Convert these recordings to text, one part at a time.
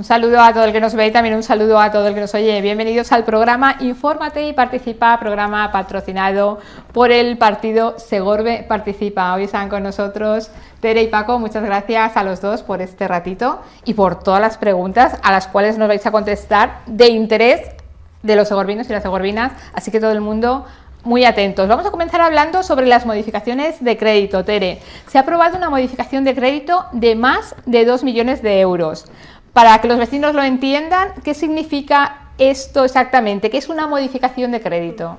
Un saludo a todo el que nos ve y también un saludo a todo el que nos oye. Bienvenidos al programa Infórmate y Participa, programa patrocinado por el partido Segorbe Participa. Hoy están con nosotros Tere y Paco. Muchas gracias a los dos por este ratito y por todas las preguntas a las cuales nos vais a contestar de interés de los segorbinos y las segorbinas. Así que todo el mundo muy atentos. Vamos a comenzar hablando sobre las modificaciones de crédito. Tere, se ha aprobado una modificación de crédito de más de 2 millones de euros. Para que los vecinos lo entiendan, ¿qué significa esto exactamente? ¿Qué es una modificación de crédito?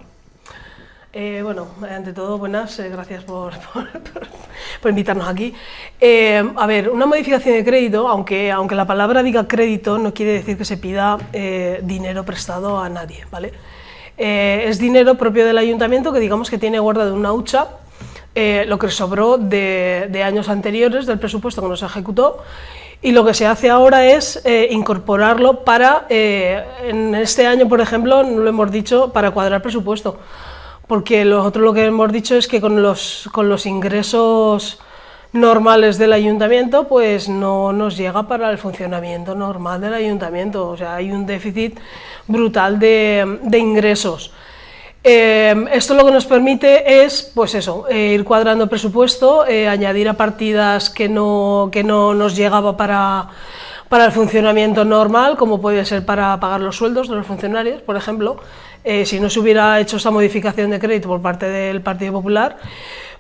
Bueno, ante todo, buenas, gracias por invitarnos aquí. A ver, una modificación de crédito, aunque la palabra diga crédito, no quiere decir que se pida dinero prestado a nadie, ¿vale? Es dinero propio del ayuntamiento que digamos que tiene guardado una hucha, lo que sobró de años anteriores del presupuesto que no se ejecutó. Y lo que se hace ahora es incorporarlo para, en este año, por ejemplo, no lo hemos dicho, para cuadrar presupuesto. Porque nosotros lo que hemos dicho es que con los ingresos normales del ayuntamiento, pues no nos llega para el funcionamiento normal del ayuntamiento. O sea, hay un déficit brutal de ingresos. Esto lo que nos permite es, pues eso, ir cuadrando presupuesto, añadir a partidas que no nos llegaba para el funcionamiento normal, como puede ser para pagar los sueldos de los funcionarios, por ejemplo. Si no se hubiera hecho esa modificación de crédito por parte del Partido Popular,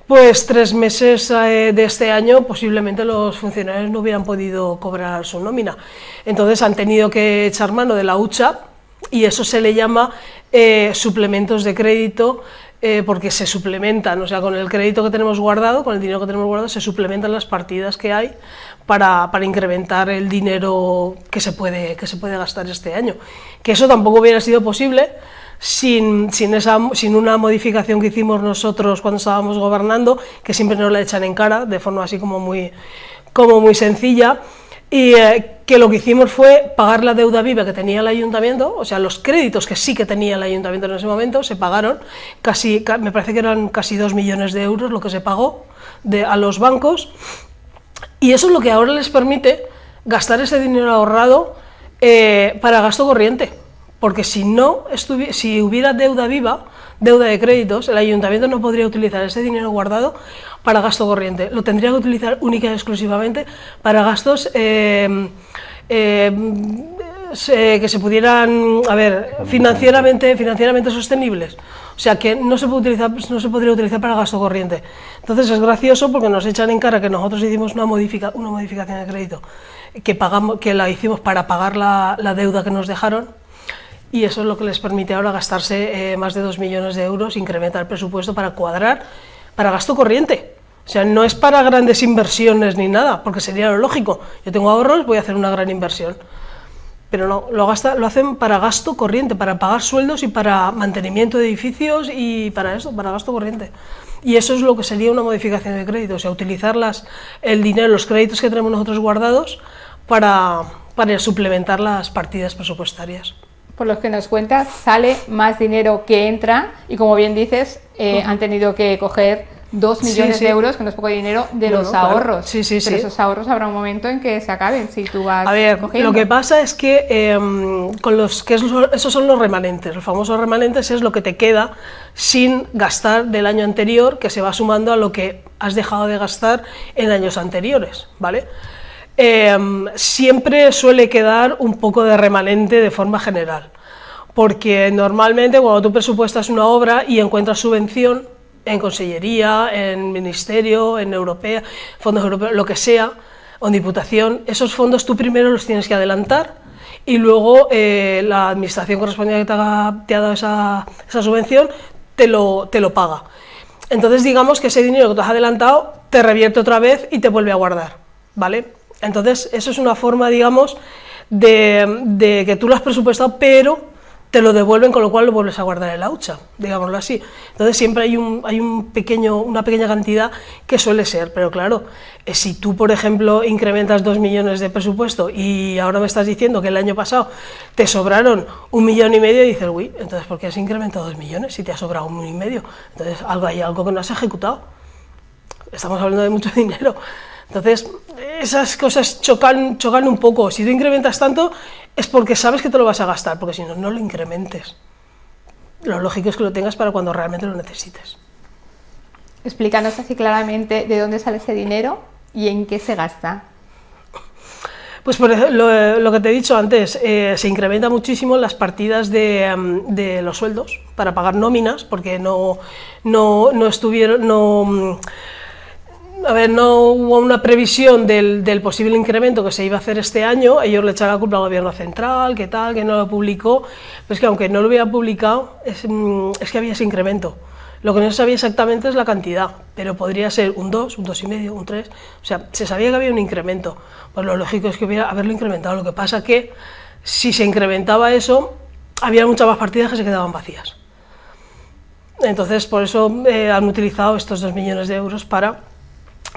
pues 3 meses de este año posiblemente los funcionarios no hubieran podido cobrar su nómina. Entonces han tenido que echar mano de la hucha, y eso se le llama suplementos de crédito, porque se suplementan, o sea, con el crédito que tenemos guardado, con el dinero que tenemos guardado, se suplementan las partidas que hay para incrementar el dinero que se puede gastar este año. Que eso tampoco hubiera sido posible sin una modificación que hicimos nosotros cuando estábamos gobernando, que siempre nos la echan en cara, de forma así como muy sencilla. Y que lo que hicimos fue pagar la deuda viva que tenía el ayuntamiento, o sea, los créditos que sí que tenía el ayuntamiento en ese momento, se pagaron, me parece que eran casi 2 millones de euros lo que se pagó a los bancos, y eso es lo que ahora les permite gastar ese dinero ahorrado para gasto corriente, porque si hubiera deuda viva, deuda de créditos, el ayuntamiento no podría utilizar ese dinero guardado para gasto corriente, lo tendría que utilizar única y exclusivamente para gastos que se pudieran, financieramente sostenibles, o sea que no se podría utilizar para gasto corriente. Entonces es gracioso porque nos echan en cara que nosotros hicimos una modificación de crédito, que la hicimos para pagar la deuda que nos dejaron. Y eso es lo que les permite ahora gastarse más de 2 millones de euros, incrementar el presupuesto para cuadrar para gasto corriente. O sea, no es para grandes inversiones ni nada, porque sería lo lógico. Yo tengo ahorros, voy a hacer una gran inversión. Pero no, lo hacen para gasto corriente, para pagar sueldos y para mantenimiento de edificios y para eso, para gasto corriente. Y eso es lo que sería una modificación de crédito, o sea, utilizar el dinero, los créditos que tenemos nosotros guardados para suplementar las partidas presupuestarias. Por lo que nos cuentas, sale más dinero que entra y, como bien dices, han tenido que coger 2 millones de euros, que no es poco dinero, de los ahorros. Claro. Sí. Pero esos ahorros habrá un momento en que se acaben, si tú vas cogiendo. Lo que pasa es que esos son los remanentes. Los famosos remanentes es lo que te queda sin gastar del año anterior, que se va sumando a lo que has dejado de gastar en años anteriores, ¿vale? Siempre suele quedar un poco de remanente de forma general, porque normalmente cuando tú presupuestas una obra y encuentras subvención en consellería, en ministerio, en europea, fondos europeos, lo que sea, o en diputación, esos fondos tú primero los tienes que adelantar y luego la administración correspondiente que te ha dado esa subvención te lo paga. Entonces digamos que ese dinero que tú has adelantado te revierte otra vez y te vuelve a guardar, ¿vale? Entonces, eso es una forma, digamos, de que tú lo has presupuestado, pero te lo devuelven, con lo cual lo vuelves a guardar en la hucha, digámoslo así. Entonces, siempre hay una pequeña cantidad que suele ser, pero claro, si tú, por ejemplo, incrementas 2 millones de presupuesto y ahora me estás diciendo que el año pasado te sobraron 1,5 millones, y dices, uy, entonces, ¿por qué has incrementado 2 millones si te ha sobrado 1,5 millones? Entonces, hay algo que no has ejecutado. Estamos hablando de mucho dinero. Entonces, esas cosas chocan un poco. Si tú incrementas tanto, es porque sabes que te lo vas a gastar, porque si no, no lo incrementes. Lo lógico es que lo tengas para cuando realmente lo necesites. Explícanos así claramente de dónde sale ese dinero y en qué se gasta. Pues por ejemplo, lo que te he dicho antes, se incrementa muchísimo las partidas de los sueldos para pagar nóminas, porque no hubo una previsión del posible incremento que se iba a hacer este año. Ellos le echaron la culpa al gobierno central, que tal, que no lo publicó, pero es que aunque no lo hubiera publicado, es que había ese incremento. Lo que no se sabía exactamente es la cantidad, pero podría ser un 2, un 2,5, un 3, o sea, se sabía que había un incremento. Pues lo lógico es que hubiera haberlo incrementado. Lo que pasa que si se incrementaba eso, había muchas más partidas que se quedaban vacías. Entonces, por eso han utilizado estos 2 millones de euros para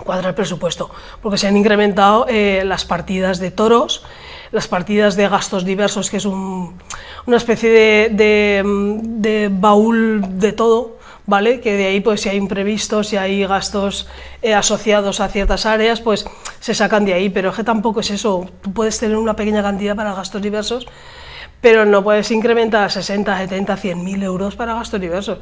cuadrar el presupuesto, porque se han incrementado las partidas de toros, las partidas de gastos diversos, que es una especie de baúl de todo, ¿vale? Que de ahí, pues si hay imprevistos, si hay gastos asociados a ciertas áreas, pues se sacan de ahí, pero es que tampoco es eso. Tú puedes tener una pequeña cantidad para gastos diversos, pero no puedes incrementar a 60, 70, 100.000 euros para gastos diversos.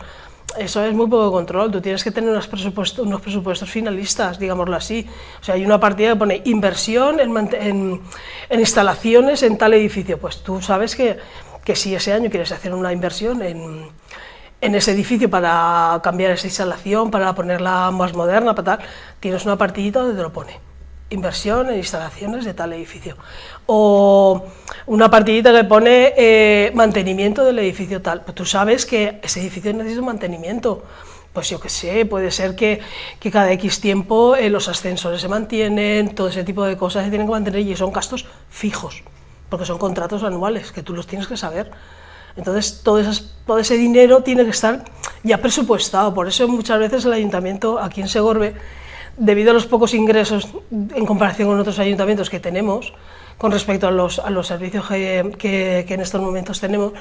Eso es muy poco control. Tú tienes que tener unos presupuestos finalistas, digámoslo así. O sea, hay una partida que pone inversión en instalaciones en tal edificio. Pues tú sabes que si ese año quieres hacer una inversión en ese edificio para cambiar esa instalación, para ponerla más moderna, para tal, tienes una partidita donde te lo pone. Inversión en instalaciones de tal edificio. O una partidita que pone mantenimiento del edificio tal. Pues tú sabes que ese edificio necesita un mantenimiento. Pues yo qué sé, puede ser que cada X tiempo los ascensores se mantienen, todo ese tipo de cosas se tienen que mantener y son gastos fijos, porque son contratos anuales que tú los tienes que saber. Entonces todo ese dinero tiene que estar ya presupuestado. Por eso muchas veces el ayuntamiento aquí en Segorbe, debido a los pocos ingresos en comparación con otros ayuntamientos que tenemos, con respecto a los servicios que en estos momentos tenemos,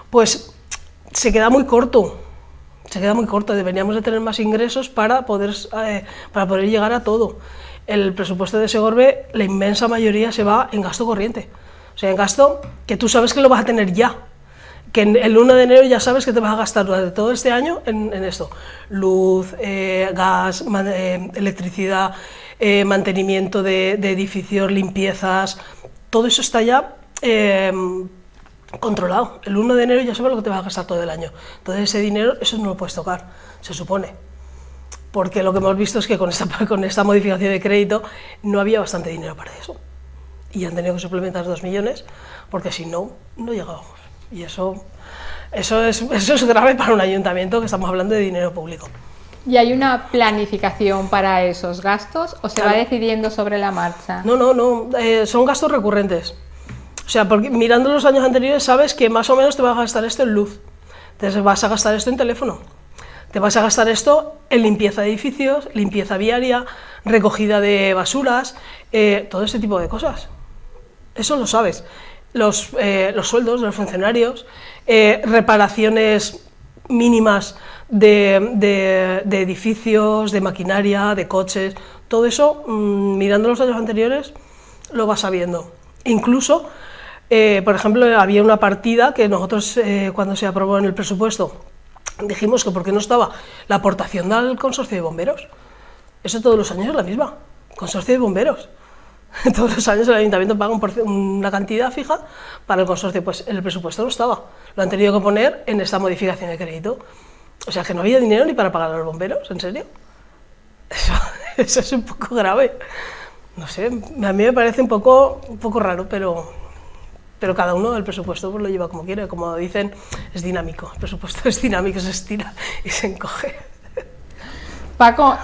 pues se queda muy corto. Deberíamos de tener más ingresos para poder llegar a todo. El presupuesto de Segorbe, la inmensa mayoría se va en gasto corriente, o sea, en gasto que tú sabes que lo vas a tener ya, que el 1 de enero ya sabes que te vas a gastar durante todo este año en esto: luz, gas, electricidad, mantenimiento de edificios, limpiezas, todo eso está ya controlado. El 1 de enero ya sabes lo que te vas a gastar todo el año. Entonces ese dinero, eso no lo puedes tocar, se supone. Porque lo que hemos visto es que con esta modificación de crédito no había bastante dinero para eso. Y han tenido que suplementar 2 millones, porque si no, no llegábamos. Y eso es grave para un ayuntamiento, que estamos hablando de dinero público. ¿Y hay una planificación para esos gastos o se va decidiendo sobre la marcha? No, son gastos recurrentes. O sea, porque mirando los años anteriores sabes que más o menos te vas a gastar esto en luz, te vas a gastar esto en teléfono, te vas a gastar esto en limpieza de edificios, limpieza viaria, recogida de basuras, todo ese tipo de cosas. Eso lo sabes. Los sueldos de los funcionarios, reparaciones mínimas de edificios, de maquinaria, de coches, todo eso, mirando los años anteriores, lo vas sabiendo. Incluso, por ejemplo, había una partida que nosotros, cuando se aprobó en el presupuesto, dijimos que por qué no estaba la aportación al consorcio de bomberos. Eso todos los años es la misma, consorcio de bomberos. Todos los años el ayuntamiento paga una cantidad fija para el consorcio, pues en el presupuesto no estaba, lo han tenido que poner en esta modificación de crédito. O sea que no había dinero ni para pagar a los bomberos, ¿en serio? Eso es un poco grave. No sé, a mí me parece un poco raro, pero cada uno el presupuesto pues lo lleva como quiere. Como dicen, es dinámico, el presupuesto es dinámico, se estira y se encoge. Paco,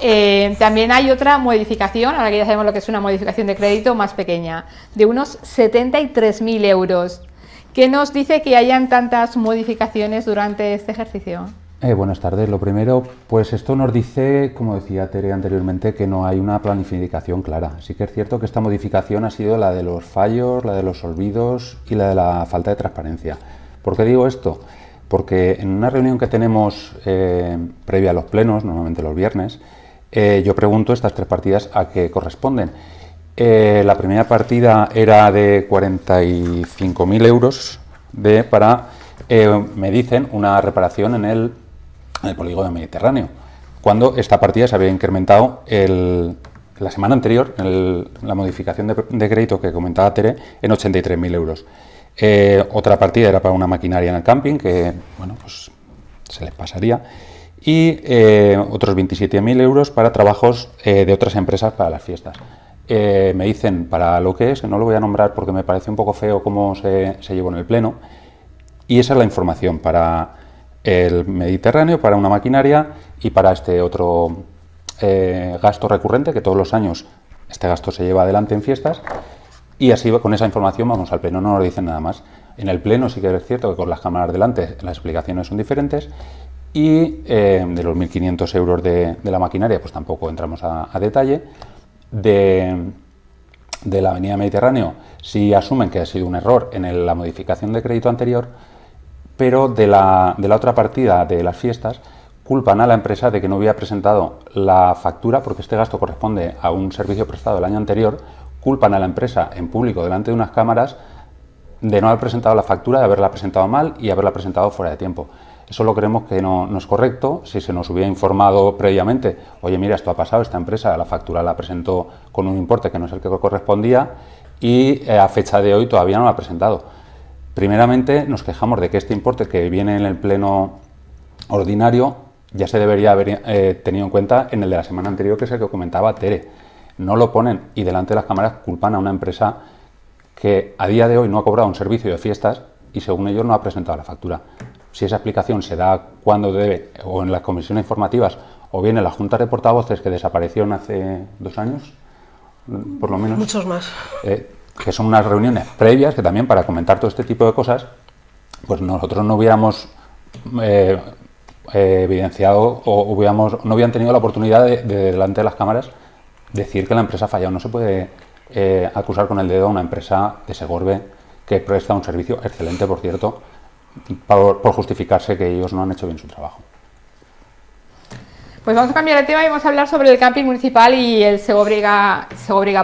también hay otra modificación, ahora que ya sabemos lo que es una modificación de crédito más pequeña, de unos 73.000 euros. ¿Qué nos dice que hayan tantas modificaciones durante este ejercicio? Buenas tardes. Lo primero, pues esto nos dice, como decía Tere anteriormente, que no hay una planificación clara. Sí que es cierto que esta modificación ha sido la de los fallos, la de los olvidos y la de la falta de transparencia. ¿Por qué digo esto? Porque en una reunión que tenemos previa a los plenos, normalmente los viernes, yo pregunto estas 3 partidas a qué corresponden. La primera partida era de 45.000 euros para, me dicen, una reparación en el polígono Mediterráneo, cuando esta partida se había incrementado la semana anterior, la modificación de crédito que comentaba Tere, en 83.000 euros. Otra partida era para una maquinaria en el camping, que bueno, pues se les pasaría, y otros 27.000 euros para trabajos de otras empresas para las fiestas. Me dicen para lo que es, no lo voy a nombrar porque me parece un poco feo cómo se llevó en el pleno, y esa es la información para el Mediterráneo, para una maquinaria y para este otro gasto recurrente, que todos los años este gasto se lleva adelante en fiestas, y así con esa información vamos al pleno, no nos dicen nada más. En el pleno sí que es cierto que con las cámaras delante las explicaciones son diferentes, y de los 1.500 euros de la maquinaria pues tampoco entramos a detalle. De la Avenida Mediterráneo sí asumen que ha sido un error en la modificación de crédito anterior, pero de la otra partida de las fiestas culpan a la empresa de que no había presentado la factura, porque este gasto corresponde a un servicio prestado el año anterior. Culpan a la empresa en público delante de unas cámaras de no haber presentado la factura, de haberla presentado mal y haberla presentado fuera de tiempo. Eso lo creemos que no es correcto. Si se nos hubiera informado previamente, oye, mira, esto ha pasado, esta empresa la factura la presentó con un importe que no es el que correspondía y a fecha de hoy todavía no la ha presentado. Primeramente nos quejamos de que este importe que viene en el pleno ordinario ya se debería haber tenido en cuenta en el de la semana anterior, que es el que comentaba Tere. No lo ponen y delante de las cámaras culpan a una empresa que a día de hoy no ha cobrado un servicio de fiestas y según ellos no ha presentado la factura. Si esa explicación se da cuando debe, o en las comisiones informativas, o bien en la Junta de Portavoces que desaparecieron hace 2 años, por lo menos. Muchos más. Que son unas reuniones previas que también para comentar todo este tipo de cosas, pues nosotros no hubiéramos evidenciado o no hubieran tenido la oportunidad de delante de las cámaras decir que la empresa ha fallado. No se puede acusar con el dedo a una empresa de Segorbe que presta un servicio excelente, por cierto, por justificarse que ellos no han hecho bien su trabajo. Pues vamos a cambiar de tema y vamos a hablar sobre el camping municipal y el Segóbriga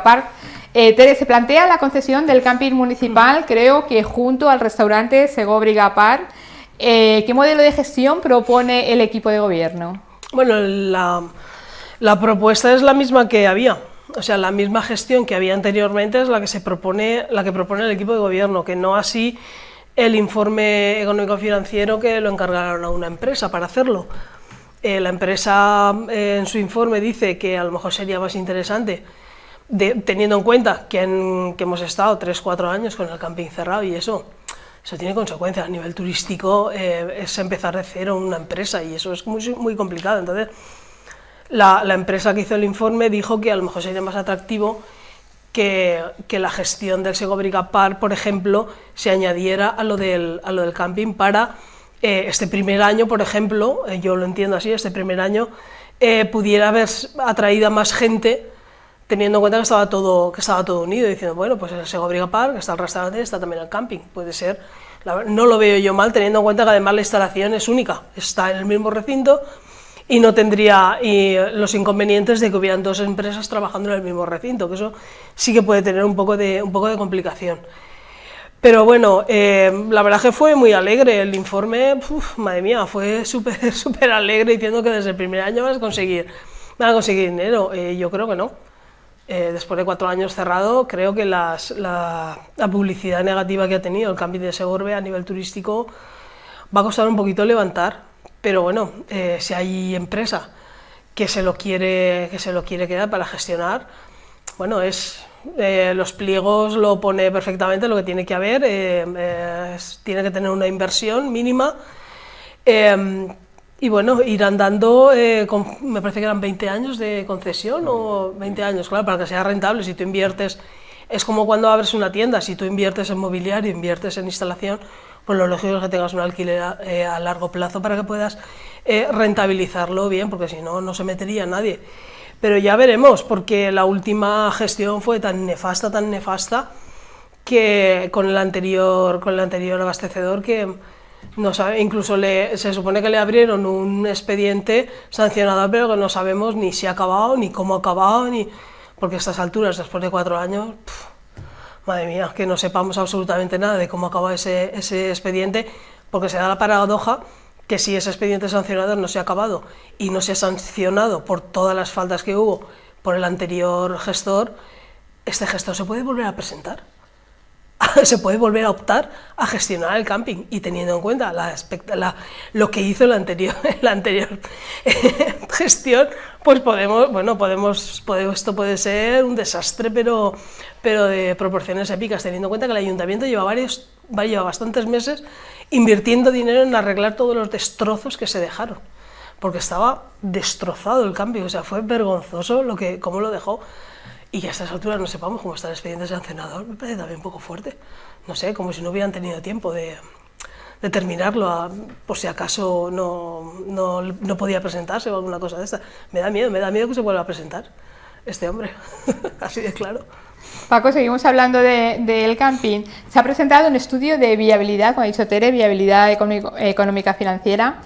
Park. Tere, se plantea la concesión del camping municipal, creo que junto al restaurante Segóbriga Park. ¿Qué modelo de gestión propone el equipo de gobierno? Bueno, la propuesta es la misma que había. O sea, la misma gestión que había anteriormente es la que propone el equipo de gobierno, que no así el informe económico-financiero que lo encargaron a una empresa para hacerlo. La empresa en su informe dice que a lo mejor sería más interesante, teniendo en cuenta que hemos estado 3-4 años con el camping cerrado, y eso tiene consecuencias a nivel turístico, es empezar de cero una empresa y eso es muy, muy complicado. Entonces, la empresa que hizo el informe dijo que a lo mejor sería más atractivo que la gestión del Segóbriga Park, por ejemplo, se añadiera a lo del camping para este primer año, por ejemplo, yo lo entiendo así, este primer año pudiera haber atraído a más gente, teniendo en cuenta que estaba todo unido, diciendo, bueno, pues el Segóbriga Park, está el restaurante, está también el camping, puede ser, no lo veo yo mal, teniendo en cuenta que además la instalación es única, está en el mismo recinto, y no tendría los inconvenientes de que hubieran 2 empresas trabajando en el mismo recinto, que eso sí que puede tener un poco de complicación. Pero bueno, la verdad que fue muy alegre el informe, madre mía, fue súper alegre, diciendo que desde el primer año van a conseguir dinero. Yo creo que no. Después de 4 años cerrado, creo que la publicidad negativa que ha tenido el camping de Segorbe a nivel turístico va a costar un poquito levantar. Pero bueno, si hay empresa que se lo quiere quedar para gestionar, bueno, los pliegos lo pone perfectamente lo que tiene que haber, tiene que tener una inversión mínima, y bueno, irán dando, me parece que eran 20 años de concesión, o 20 años, claro, para que sea rentable. Si tú inviertes, es como cuando abres una tienda, si tú inviertes en mobiliario, inviertes en instalación, pues lo lógico es que tengas un alquiler a largo plazo para que puedas rentabilizarlo bien, porque si no, no se metería nadie. Pero ya veremos, porque la última gestión fue tan nefasta, que con el anterior abastecedor, que No sabe, incluso se supone que le abrieron un expediente sancionador, pero que no sabemos ni si ha acabado, ni cómo ha acabado, porque a estas alturas, después de 4 años, madre mía, que no sepamos absolutamente nada de cómo acaba ese expediente, porque se da la paradoja que si ese expediente sancionador no se ha acabado y no se ha sancionado por todas las faltas que hubo por el anterior gestor, este gestor se puede volver a presentar. Se puede volver a optar a gestionar el camping, y teniendo en cuenta lo que hizo la anterior gestión, pues esto puede ser un desastre, pero de proporciones épicas, teniendo en cuenta que el ayuntamiento lleva bastantes meses invirtiendo dinero en arreglar todos los destrozos que se dejaron, porque estaba destrozado el camping, o sea, fue vergonzoso cómo lo dejó. Y que a estas alturas no sepamos cómo está el expediente sancionador, me parece también un poco fuerte. No sé, como si no hubieran tenido tiempo de terminarlo, por si acaso no podía presentarse o alguna cosa de esta. Me da miedo que se vuelva a presentar este hombre, así de claro. Paco, seguimos hablando del camping. Se ha presentado un estudio de viabilidad, como ha dicho Tere, viabilidad económica financiera.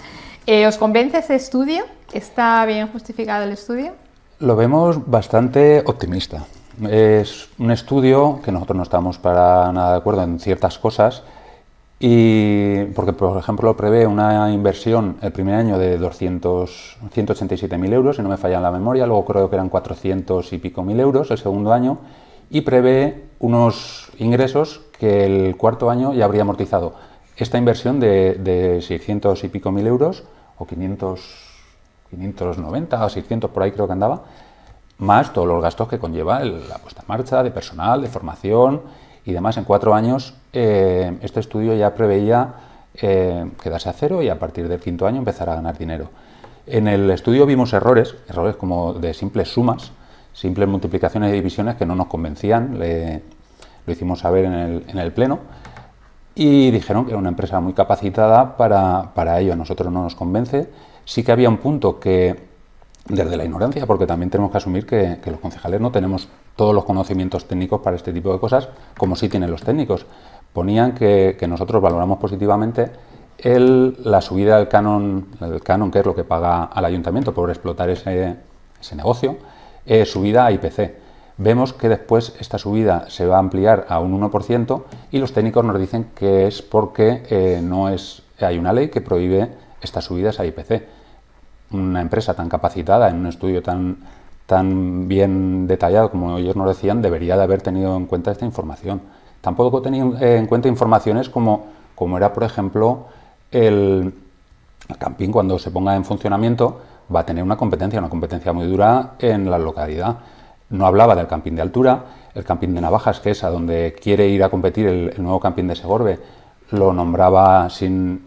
¿Os convence ese estudio? ¿Está bien justificado el estudio? Lo vemos bastante optimista. Es un estudio que nosotros no estamos para nada de acuerdo en ciertas cosas, y porque, por ejemplo, prevé una inversión el primer año de 187.000 euros, si no me falla la memoria, luego creo que eran 400 y pico mil euros el segundo año, y prevé unos ingresos que el cuarto año ya habría amortizado esta inversión de 600 y pico mil euros, o 590 o 600 por ahí creo que andaba, más todos los gastos que conlleva la puesta en marcha de personal, de formación y demás. En 4 años este estudio ya preveía quedarse a cero y a partir del quinto año empezar a ganar dinero. En el estudio vimos errores como de simples sumas, simples multiplicaciones y divisiones que no nos convencían. Lo hicimos saber en el pleno y dijeron que era una empresa muy capacitada para ello. A nosotros no nos convence. Sí que había un punto que, desde la ignorancia, porque también tenemos que asumir que los concejales no tenemos todos los conocimientos técnicos para este tipo de cosas, como sí tienen los técnicos. Ponían que nosotros valoramos positivamente la subida del canon, que es lo que paga al ayuntamiento por explotar ese negocio, subida a IPC. Vemos que después esta subida se va a ampliar a un 1% y los técnicos nos dicen que es porque hay una ley que prohíbe estas subidas a IPC. Una empresa tan capacitada, en un estudio tan bien detallado como ellos nos decían, debería de haber tenido en cuenta esta información. Tampoco tenía en cuenta informaciones como era, por ejemplo, el camping, cuando se ponga en funcionamiento, va a tener una competencia muy dura en la localidad. No hablaba del camping de altura, el camping de Navajas, que es a donde quiere ir a competir el nuevo camping de Segorbe, lo nombraba sin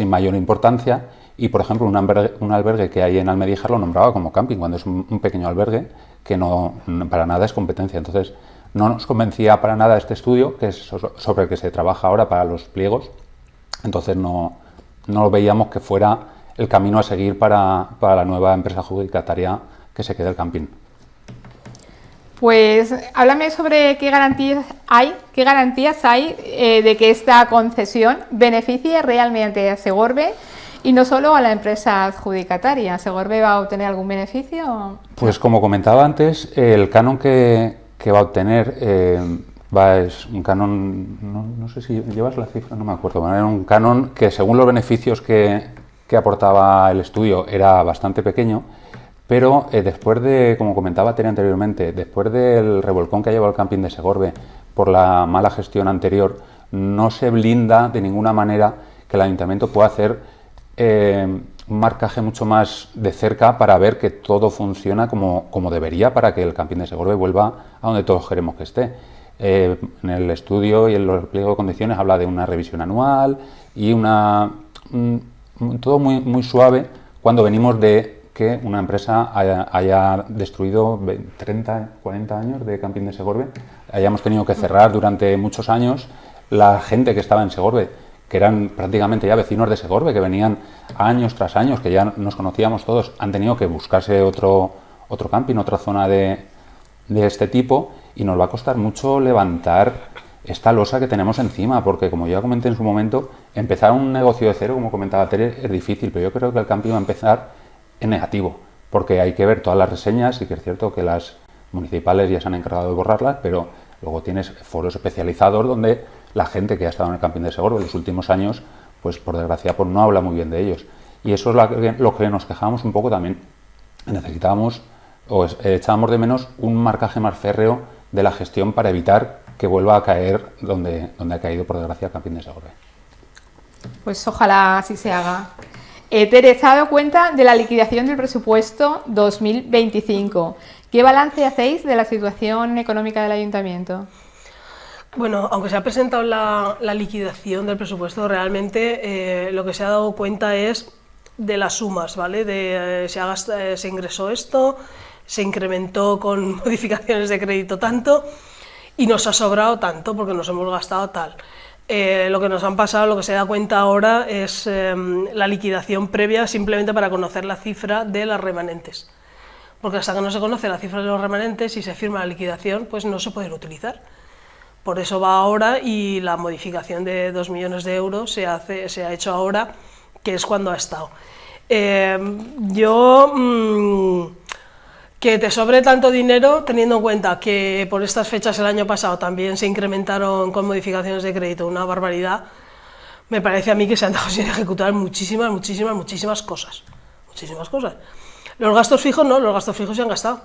mayor importancia. Y, por ejemplo, un albergue que hay en Almedíjar lo nombraba como camping, cuando es un pequeño albergue que no para nada es competencia. Entonces, no nos convencía para nada este estudio, que es sobre el que se trabaja ahora para los pliegos. Entonces, no lo veíamos que fuera el camino a seguir para la nueva empresa adjudicataria que se quede el camping. Pues háblame sobre qué garantías hay de que esta concesión beneficie realmente a Segorbe y no solo a la empresa adjudicataria. ¿Segorbe va a obtener algún beneficio? Pues como comentaba antes, el canon que va a obtener es un canon, no sé si llevas la cifra, no me acuerdo, era un canon que según los beneficios que aportaba el estudio era bastante pequeño, pero después de, como comentaba Tere anteriormente, después del revolcón que ha llevado el camping de Segorbe por la mala gestión anterior, no se blinda de ninguna manera que el ayuntamiento pueda hacer un marcaje mucho más de cerca para ver que todo funciona como debería, para que el camping de Segorbe vuelva a donde todos queremos que esté. En el estudio y en los pliegos de condiciones habla de una revisión anual y todo muy suave, cuando venimos de que una empresa haya destruido 30, 40 años de camping de Segorbe, hayamos tenido que cerrar durante muchos años. La gente que estaba en Segorbe, que eran prácticamente ya vecinos de Segorbe, que venían años tras años, que ya nos conocíamos todos, han tenido que buscarse otro camping, otra zona de este tipo, y nos va a costar mucho levantar esta losa que tenemos encima, porque como ya comenté en su momento, empezar un negocio de cero, como comentaba Tere, es difícil, pero yo creo que el camping va a empezar en negativo, porque hay que ver todas las reseñas, y que es cierto que las municipales ya se han encargado de borrarlas, pero luego tienes foros especializados donde la gente que ha estado en el camping de Segorbe en los últimos años, pues por desgracia pues no habla muy bien de ellos. Y eso es lo que nos quejábamos un poco también. Necesitábamos o echábamos de menos un marcaje más férreo de la gestión para evitar que vuelva a caer donde ha caído por desgracia el camping de Segorbe. Pues ojalá así se haga. Tere, ¿se ha dado cuenta de la liquidación del presupuesto 2025? ¿Qué balance hacéis de la situación económica del ayuntamiento? Bueno, aunque se ha presentado la liquidación del presupuesto, realmente lo que se ha dado cuenta es de las sumas, ¿vale? Se ingresó esto, se incrementó con modificaciones de crédito tanto y nos ha sobrado tanto porque nos hemos gastado tal. Lo que nos han pasado, lo que se da cuenta ahora es la liquidación previa simplemente para conocer la cifra de las remanentes. Porque hasta que no se conoce la cifra de los remanentes y se firma la liquidación, pues no se pueden utilizar. Por eso va ahora y la modificación de 2 millones de euros se ha hecho ahora, que es cuando ha estado. Que te sobre tanto dinero, teniendo en cuenta que por estas fechas el año pasado también se incrementaron con modificaciones de crédito una barbaridad, me parece a mí que se han dejado sin ejecutar muchísimas cosas. Muchísimas cosas. Los gastos fijos no, los gastos fijos se han gastado.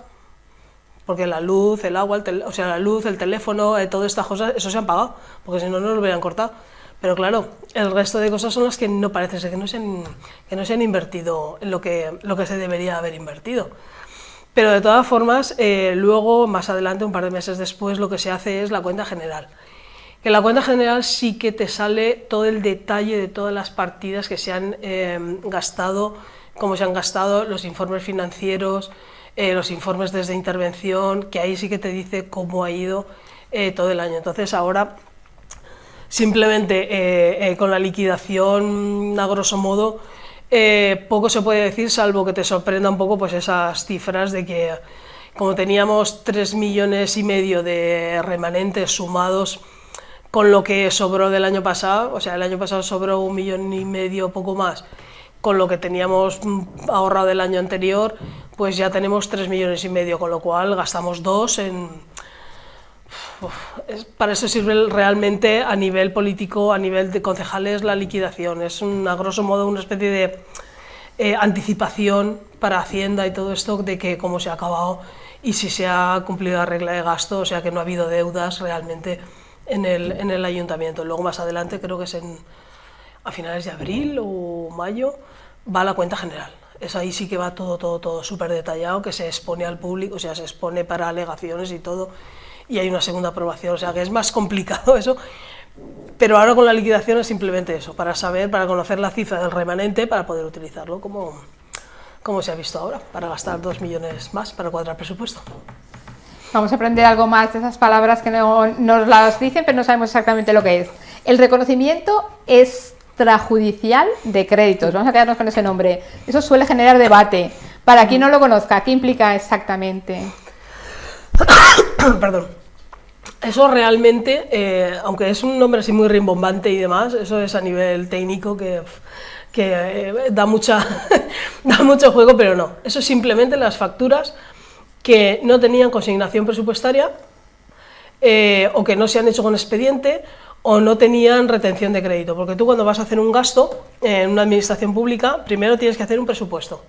Porque la luz, el agua, la luz, el teléfono, todas estas cosas, eso se han pagado, porque si no, no lo hubieran cortado. Pero claro, el resto de cosas son las que no parece ser que no se han invertido en lo que se debería haber invertido. Pero de todas formas, luego, más adelante, un par de meses después, lo que se hace es la cuenta general. Que la cuenta general sí que te sale todo el detalle de todas las partidas que se han gastado, cómo se han gastado, los informes financieros, los informes desde intervención, que ahí sí que te dice cómo ha ido todo el año. Entonces ahora, simplemente con la liquidación, a grosso modo, poco se puede decir, salvo que te sorprenda un poco pues esas cifras de que, como teníamos 3,5 millones de remanentes sumados con lo que sobró del año pasado, o sea, el año pasado sobró 1,5 millones, poco más, con lo que teníamos ahorrado del año anterior, pues ya tenemos 3,5 millones, con lo cual gastamos 2 en... Para eso sirve realmente a nivel político, a nivel de concejales, la liquidación. Es a grosso modo una especie de anticipación para Hacienda y todo esto de que cómo se ha acabado y si se ha cumplido la regla de gasto, o sea que no ha habido deudas realmente en el ayuntamiento. Luego más adelante, creo que es a finales de abril o mayo, va la cuenta general. Es ahí sí que va todo súper detallado, que se expone al público, o sea, se expone para alegaciones y todo, y hay una segunda aprobación, o sea que es más complicado eso, pero ahora con la liquidación es simplemente eso, para conocer la cifra del remanente, para poder utilizarlo como se ha visto ahora, para gastar 2 millones más, para cuadrar presupuesto. Vamos a aprender algo más de esas palabras que nos las dicen, pero no sabemos exactamente lo que es. El reconocimiento extrajudicial de créditos, vamos a quedarnos con ese nombre. Eso suele generar debate. Para quien no lo conozca, ¿qué implica exactamente? Perdón. Eso realmente, aunque es un nombre así muy rimbombante y demás, eso es a nivel técnico que da mucho juego, pero no. Eso es simplemente las facturas que no tenían consignación presupuestaria o que no se han hecho con expediente o no tenían retención de crédito, porque tú cuando vas a hacer un gasto en una administración pública, primero tienes que hacer un presupuesto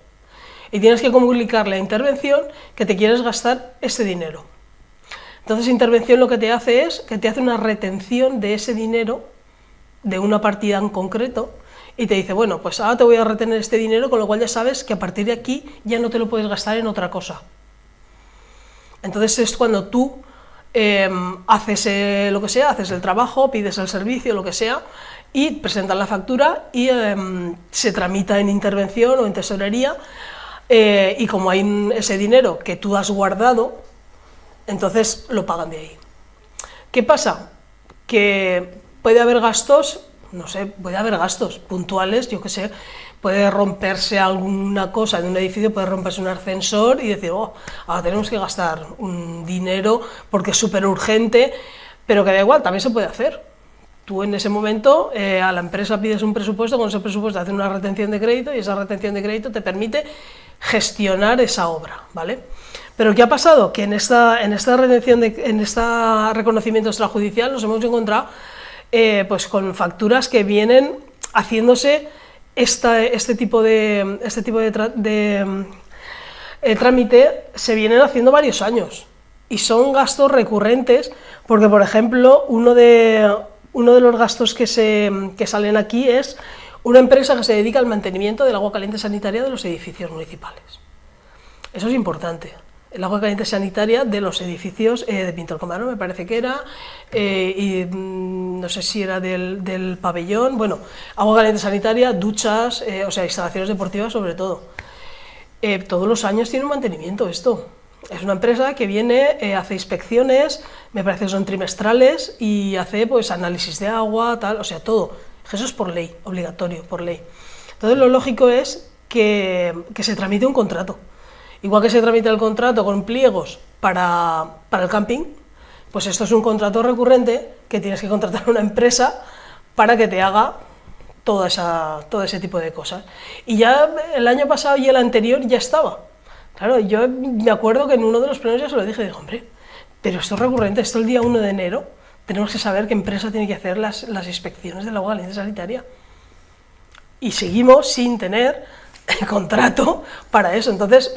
y tienes que comunicarle a intervención que te quieres gastar ese dinero. Entonces intervención lo que te hace es que te hace una retención de ese dinero de una partida en concreto y te dice, bueno, pues ahora te voy a retener este dinero, con lo cual ya sabes que a partir de aquí ya no te lo puedes gastar en otra cosa. Entonces es cuando tú haces lo que sea, haces el trabajo, pides el servicio, lo que sea, y presentas la factura y se tramita en intervención o en tesorería, y como hay ese dinero que tú has guardado, entonces lo pagan de ahí. ¿Qué pasa? Que puede haber gastos, no sé, puede haber gastos puntuales, yo qué sé, puede romperse alguna cosa de un edificio, puede romperse un ascensor y decir, oh, ahora tenemos que gastar un dinero porque es súper urgente, pero que da igual, también se puede hacer. Tú en ese momento a la empresa pides un presupuesto, con ese presupuesto hacen una retención de crédito y esa retención de crédito te permite gestionar esa obra, ¿vale? Pero ¿qué ha pasado? Que en esta reconocimiento extrajudicial nos hemos encontrado pues con facturas que vienen haciéndose este tipo de trámite se vienen haciendo varios años y son gastos recurrentes porque, por ejemplo, uno de los gastos que salen aquí es una empresa que se dedica al mantenimiento del agua caliente sanitaria de los edificios municipales. Eso es importante. El agua caliente sanitaria de los edificios de Pintor Comaro, me parece que era, y no sé si era del pabellón, bueno, agua caliente sanitaria, duchas, o sea, instalaciones deportivas sobre todo. Todos los años tiene un mantenimiento esto. Es una empresa que viene, hace inspecciones, me parece que son trimestrales, y hace pues análisis de agua, tal, o sea, todo. Eso es por ley, obligatorio, por ley. Entonces lo lógico es que se tramite un contrato. Igual que se tramita el contrato con pliegos para el camping, pues esto es un contrato recurrente que tienes que contratar a una empresa para que te haga todo ese tipo de cosas. Y ya el año pasado y el anterior ya estaba. Claro, yo me acuerdo que en uno de los plenos ya se lo dije, hombre, pero esto es recurrente, esto el día 1 de enero, tenemos que saber qué empresa tiene que hacer las inspecciones del agua caliente sanitaria. Y seguimos sin tener el contrato para eso. Entonces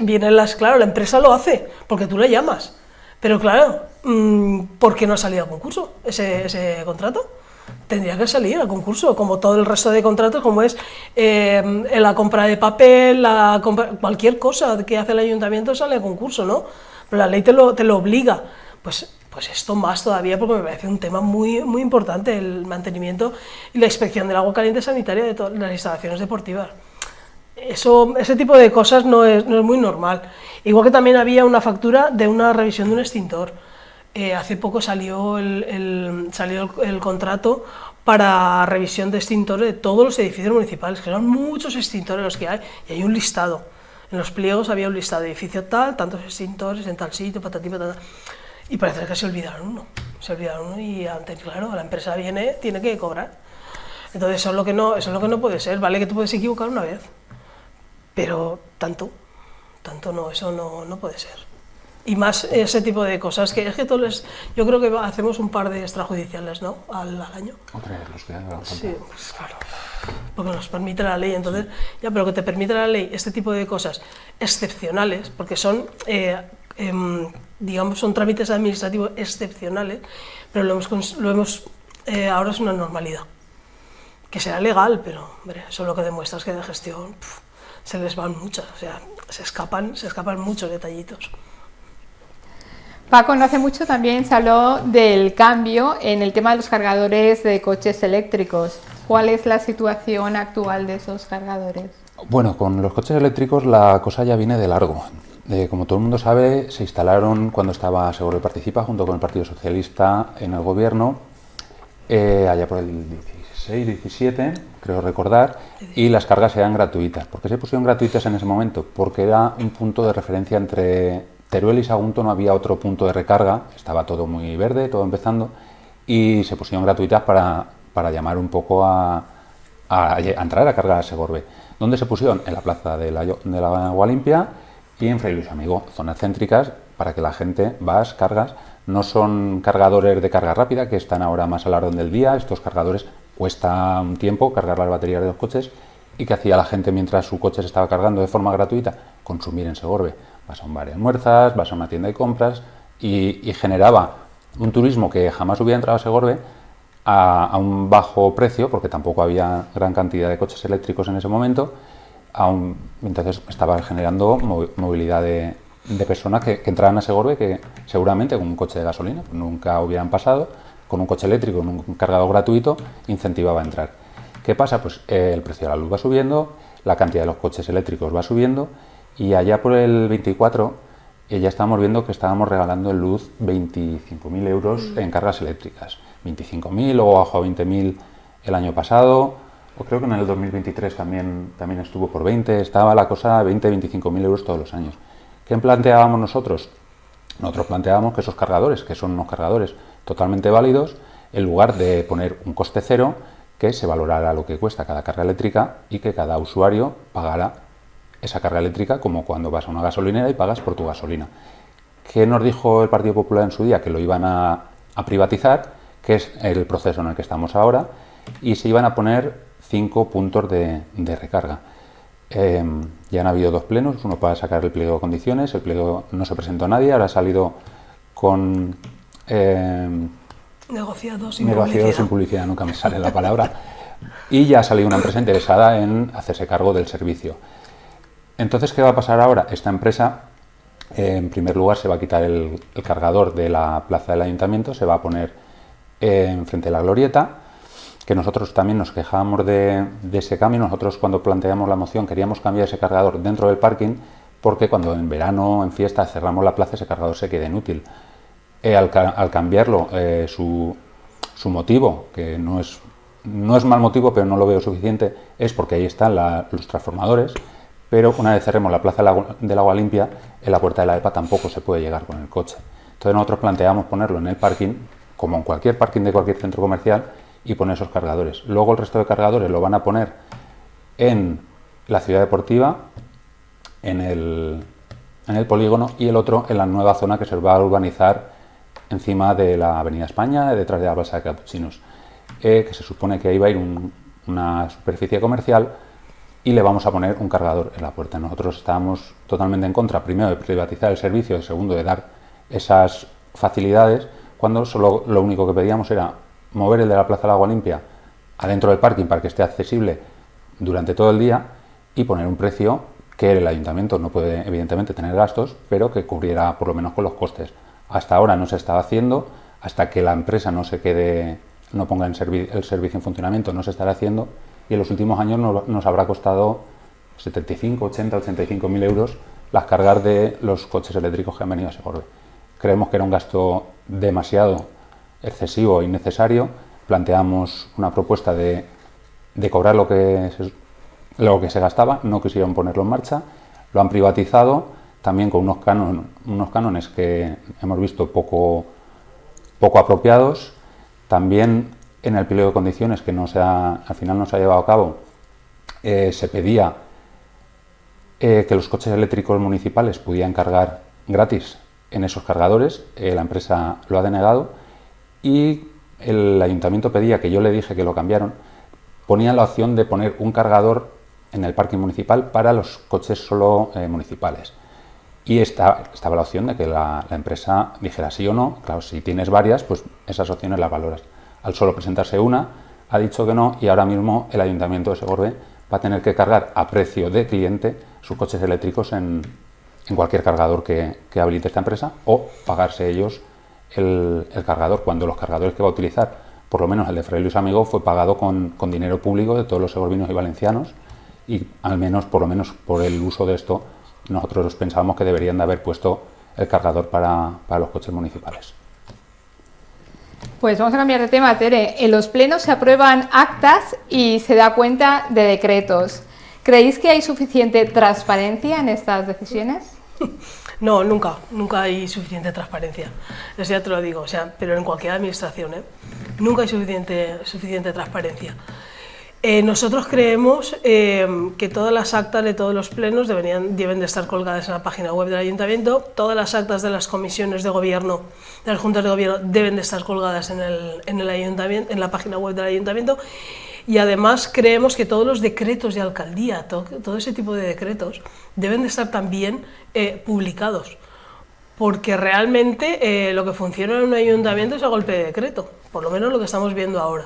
claro, la empresa lo hace, porque tú le llamas. Pero claro, ¿por qué no ha salido a concurso ese contrato? Tendría que salir a concurso, como todo el resto de contratos, como es la compra de papel, cualquier cosa que hace el ayuntamiento sale a concurso, ¿no? Pero la ley te lo obliga. Pues esto más todavía, porque me parece un tema muy, muy importante, el mantenimiento y la inspección del agua caliente sanitaria de todas las instalaciones deportivas. Ese tipo de cosas no es muy normal. Igual que también había una factura de una revisión de un extintor. Hace poco salió el contrato para revisión de extintores de todos los edificios municipales, que son muchos extintores los que hay, y hay un listado. En los pliegos había un listado de edificio tal, tantos extintores en tal sitio, patatí, patata. Y parece que se olvidaron uno. Y claro, la empresa tiene que cobrar. Entonces eso es lo que no puede ser, ¿vale? Que tú puedes equivocar una vez, pero tanto no, eso no puede ser. Y más ese tipo de cosas, que es que yo creo que hacemos un par de extrajudiciales, ¿no?, al año. Otra vez, los que hagan falta. Sí, pues claro, porque nos permite la ley, entonces, ya, pero que te permite la ley este tipo de cosas excepcionales, porque son, digamos, son trámites administrativos excepcionales, pero ahora es una normalidad. Que será legal, pero, hombre, eso lo que demuestra es que de gestión se les van muchas, o sea, se escapan muchos detallitos. Paco, no hace mucho también se habló del cambio en el tema de los cargadores de coches eléctricos. ¿Cuál es la situación actual de esos cargadores? Bueno, con los coches eléctricos la cosa ya viene de largo. Como todo el mundo sabe, se instalaron cuando estaba Segorbe Participa junto con el Partido Socialista en el gobierno, allá por el 16-17, creo recordar, y las cargas eran gratuitas. ¿Por qué se pusieron gratuitas en ese momento? Porque era un punto de referencia entre Teruel y Sagunto, no había otro punto de recarga, estaba todo muy verde, todo empezando, y se pusieron gratuitas para llamar un poco a entrar a cargar a Segorbe. ¿Dónde se pusieron? En la plaza de la Agua Limpia y en Fray Luis Amigo, zonas céntricas, para que la gente, cargas, no son cargadores de carga rápida, que están ahora más a la orden del día. Estos cargadores cuesta un tiempo cargar las baterías de los coches, y que hacía la gente mientras su coche se estaba cargando de forma gratuita, consumir en Segorbe. Vas a un bar y almuerzas, vas a una tienda y compras, y generaba un turismo que jamás hubiera entrado a Segorbe a un bajo precio, porque tampoco había gran cantidad de coches eléctricos en ese momento. Entonces estaba generando movilidad de personas que entraran a Segorbe, que seguramente con un coche de gasolina pues nunca hubieran pasado, con un coche eléctrico, con un cargador gratuito, incentivaba a entrar. ¿Qué pasa? Pues el precio de la luz va subiendo, la cantidad de los coches eléctricos va subiendo, y allá por el 24 ya estábamos viendo que estábamos regalando en luz 25.000 euros en cargas eléctricas. 25.000 o bajo a 20.000 el año pasado, o creo que en el 2023 también estuvo por 20, estaba la cosa a 20-25.000 euros todos los años. ¿Qué planteábamos nosotros? Nosotros planteábamos que esos cargadores, que son unos cargadores totalmente válidos, en lugar de poner un coste cero, que se valorara lo que cuesta cada carga eléctrica y que cada usuario pagara esa carga eléctrica como cuando vas a una gasolinera y pagas por tu gasolina. ¿Qué nos dijo el Partido Popular en su día? Que lo iban a privatizar, que es el proceso en el que estamos ahora, y se iban a poner 5 puntos de recarga. Ya han habido 2 plenos, uno para sacar el pliego de condiciones, el pliego no se presentó a nadie, ahora ha salido con... negociados sin publicidad, nunca me sale la palabra, y ya ha salido una empresa interesada en hacerse cargo del servicio. Entonces, ¿qué va a pasar ahora? Esta empresa, en primer lugar, se va a quitar el cargador de la plaza del ayuntamiento, se va a poner enfrente de la glorieta, que nosotros también nos quejábamos de ese cambio. Nosotros, cuando planteamos la moción, queríamos cambiar ese cargador dentro del parking, porque cuando en verano, en fiesta, cerramos la plaza, ese cargador se queda inútil. Al cambiarlo, su motivo, que no es mal motivo, pero no lo veo suficiente, es porque ahí están los transformadores, pero una vez cerremos la plaza del Agua Limpia, en la puerta de la EPA tampoco se puede llegar con el coche. Entonces nosotros planteamos ponerlo en el parking, como en cualquier parking de cualquier centro comercial, y poner esos cargadores. Luego el resto de cargadores lo van a poner en la ciudad deportiva, en el polígono, y el otro en la nueva zona que se va a urbanizar encima de la Avenida España, detrás de la Plaza de Capuchinos, que se supone que ahí va a ir una superficie comercial y le vamos a poner un cargador en la puerta. Nosotros estábamos totalmente en contra, primero, de privatizar el servicio, y segundo, de dar esas facilidades, cuando solo lo único que pedíamos era mover el de la Plaza del Agua Limpia adentro del parking para que esté accesible durante todo el día y poner un precio que el ayuntamiento no puede, evidentemente, tener gastos, pero que cubriera por lo menos con los costes. Hasta ahora no se estaba haciendo, hasta que la empresa no ponga el servicio en funcionamiento, no se estará haciendo, y en los últimos años nos habrá costado 75, 80, 85.000 euros las cargas de los coches eléctricos que han venido a Segorbe. Creemos que era un gasto demasiado excesivo e innecesario. Planteamos una propuesta de cobrar lo que se gastaba, no quisieron ponerlo en marcha, lo han privatizado, también con unos cánones que hemos visto poco apropiados. También en el pliego de condiciones, que al final no se ha llevado a cabo, se pedía que los coches eléctricos municipales pudieran cargar gratis en esos cargadores. La empresa lo ha denegado, y el ayuntamiento pedía, que yo le dije que lo cambiaron, ponían la opción de poner un cargador en el parking municipal para los coches solo municipales. Y estaba la opción de que la empresa dijera sí o no. Claro, si tienes varias, pues esas opciones las valoras. Al solo presentarse una, ha dicho que no, y ahora mismo el ayuntamiento de Segorbe va a tener que cargar a precio de cliente sus coches eléctricos en cualquier cargador que habilite esta empresa, o pagarse ellos el cargador, cuando los cargadores que va a utilizar, por lo menos el de Fray Luis Amigo, fue pagado con dinero público de todos los segorbinos y valencianos, y al menos, por lo menos por el uso de esto, nosotros pensábamos que deberían de haber puesto el cargador para los coches municipales. Pues vamos a cambiar de tema, Tere. En los plenos se aprueban actas y se da cuenta de decretos. ¿Creéis que hay suficiente transparencia en estas decisiones? No, nunca hay suficiente transparencia. Eso ya te lo digo, pero en cualquier administración, nunca hay suficiente transparencia. Nosotros creemos que todas las actas de todos los plenos deben de estar colgadas en la página web del ayuntamiento. Todas las actas de las comisiones de gobierno, de las juntas de gobierno, deben de estar colgadas en el ayuntamiento, en la página web del ayuntamiento. Y además creemos que todos los decretos de alcaldía, todo ese tipo de decretos, deben de estar también publicados, porque realmente lo que funciona en un ayuntamiento es a golpe de decreto, por lo menos lo que estamos viendo ahora.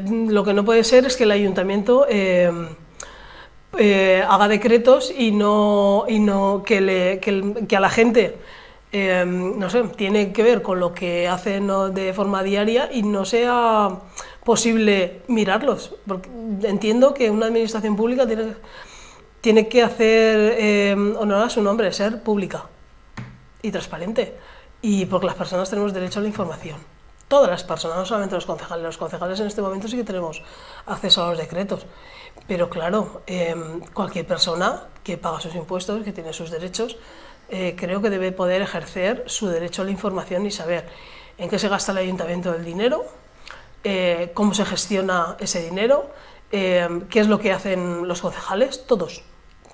Lo que no puede ser es que el ayuntamiento haga decretos y que a la gente tiene que ver con lo que hacen de forma diaria y no sea posible mirarlos. Porque entiendo que una administración pública tiene que hacer honor a su nombre, ser pública y transparente, y porque las personas tenemos derecho a la información. Todas las personas, no solamente los concejales. Los concejales en este momento sí que tenemos acceso a los decretos, pero claro, cualquier persona que paga sus impuestos, que tiene sus derechos, creo que debe poder ejercer su derecho a la información y saber en qué se gasta el ayuntamiento el dinero, cómo se gestiona ese dinero, qué es lo que hacen los concejales, todos,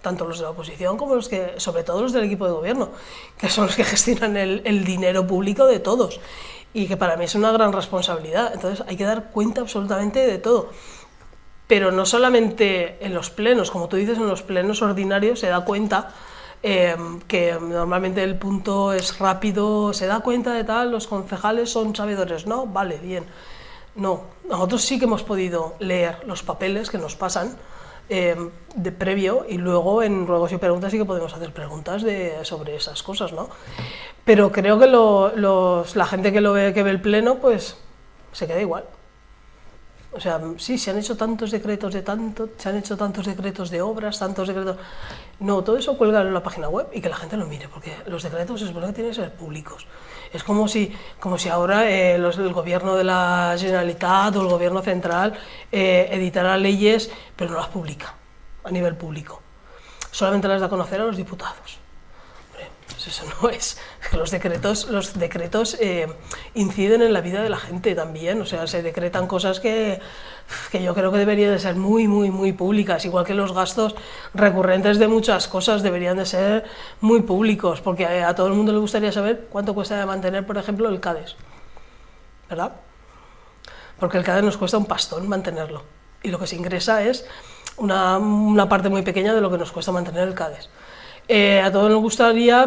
tanto los de la oposición como los que, sobre todo los del equipo de gobierno, que son los que gestionan el dinero público de todos, y que para mí es una gran responsabilidad. Entonces hay que dar cuenta absolutamente de todo, pero no solamente en los plenos, como tú dices, en los plenos ordinarios se da cuenta que normalmente el punto es rápido, se da cuenta de tal, los concejales son sabedores, ¿no? Vale, bien. No, nosotros sí que hemos podido leer los papeles que nos pasan de previo, y luego en ruegos y preguntas sí que podemos hacer preguntas sobre esas cosas, ¿no? Pero creo que la gente que ve el pleno, pues se queda igual. O sea, sí, se han hecho tantos decretos se han hecho tantos decretos de obras, tantos decretos... No, todo eso cuelga en la página web y que la gente lo mire, porque los decretos se supone que tienen que ser públicos. Es como si ahora el gobierno de la Generalitat o el gobierno central editara leyes, pero no las publica a nivel público. Solamente las da a conocer a los diputados. Pues eso no es. Los decretos inciden en la vida de la gente también. O sea, se decretan cosas que yo creo que deberían de ser muy, muy, muy públicas. Igual que los gastos recurrentes de muchas cosas deberían de ser muy públicos, porque a todo el mundo le gustaría saber cuánto cuesta de mantener, por ejemplo, el CADES, ¿verdad? Porque el CADES nos cuesta un pastón mantenerlo, y lo que se ingresa es una parte muy pequeña de lo que nos cuesta mantener el CADES. A todos nos gustaría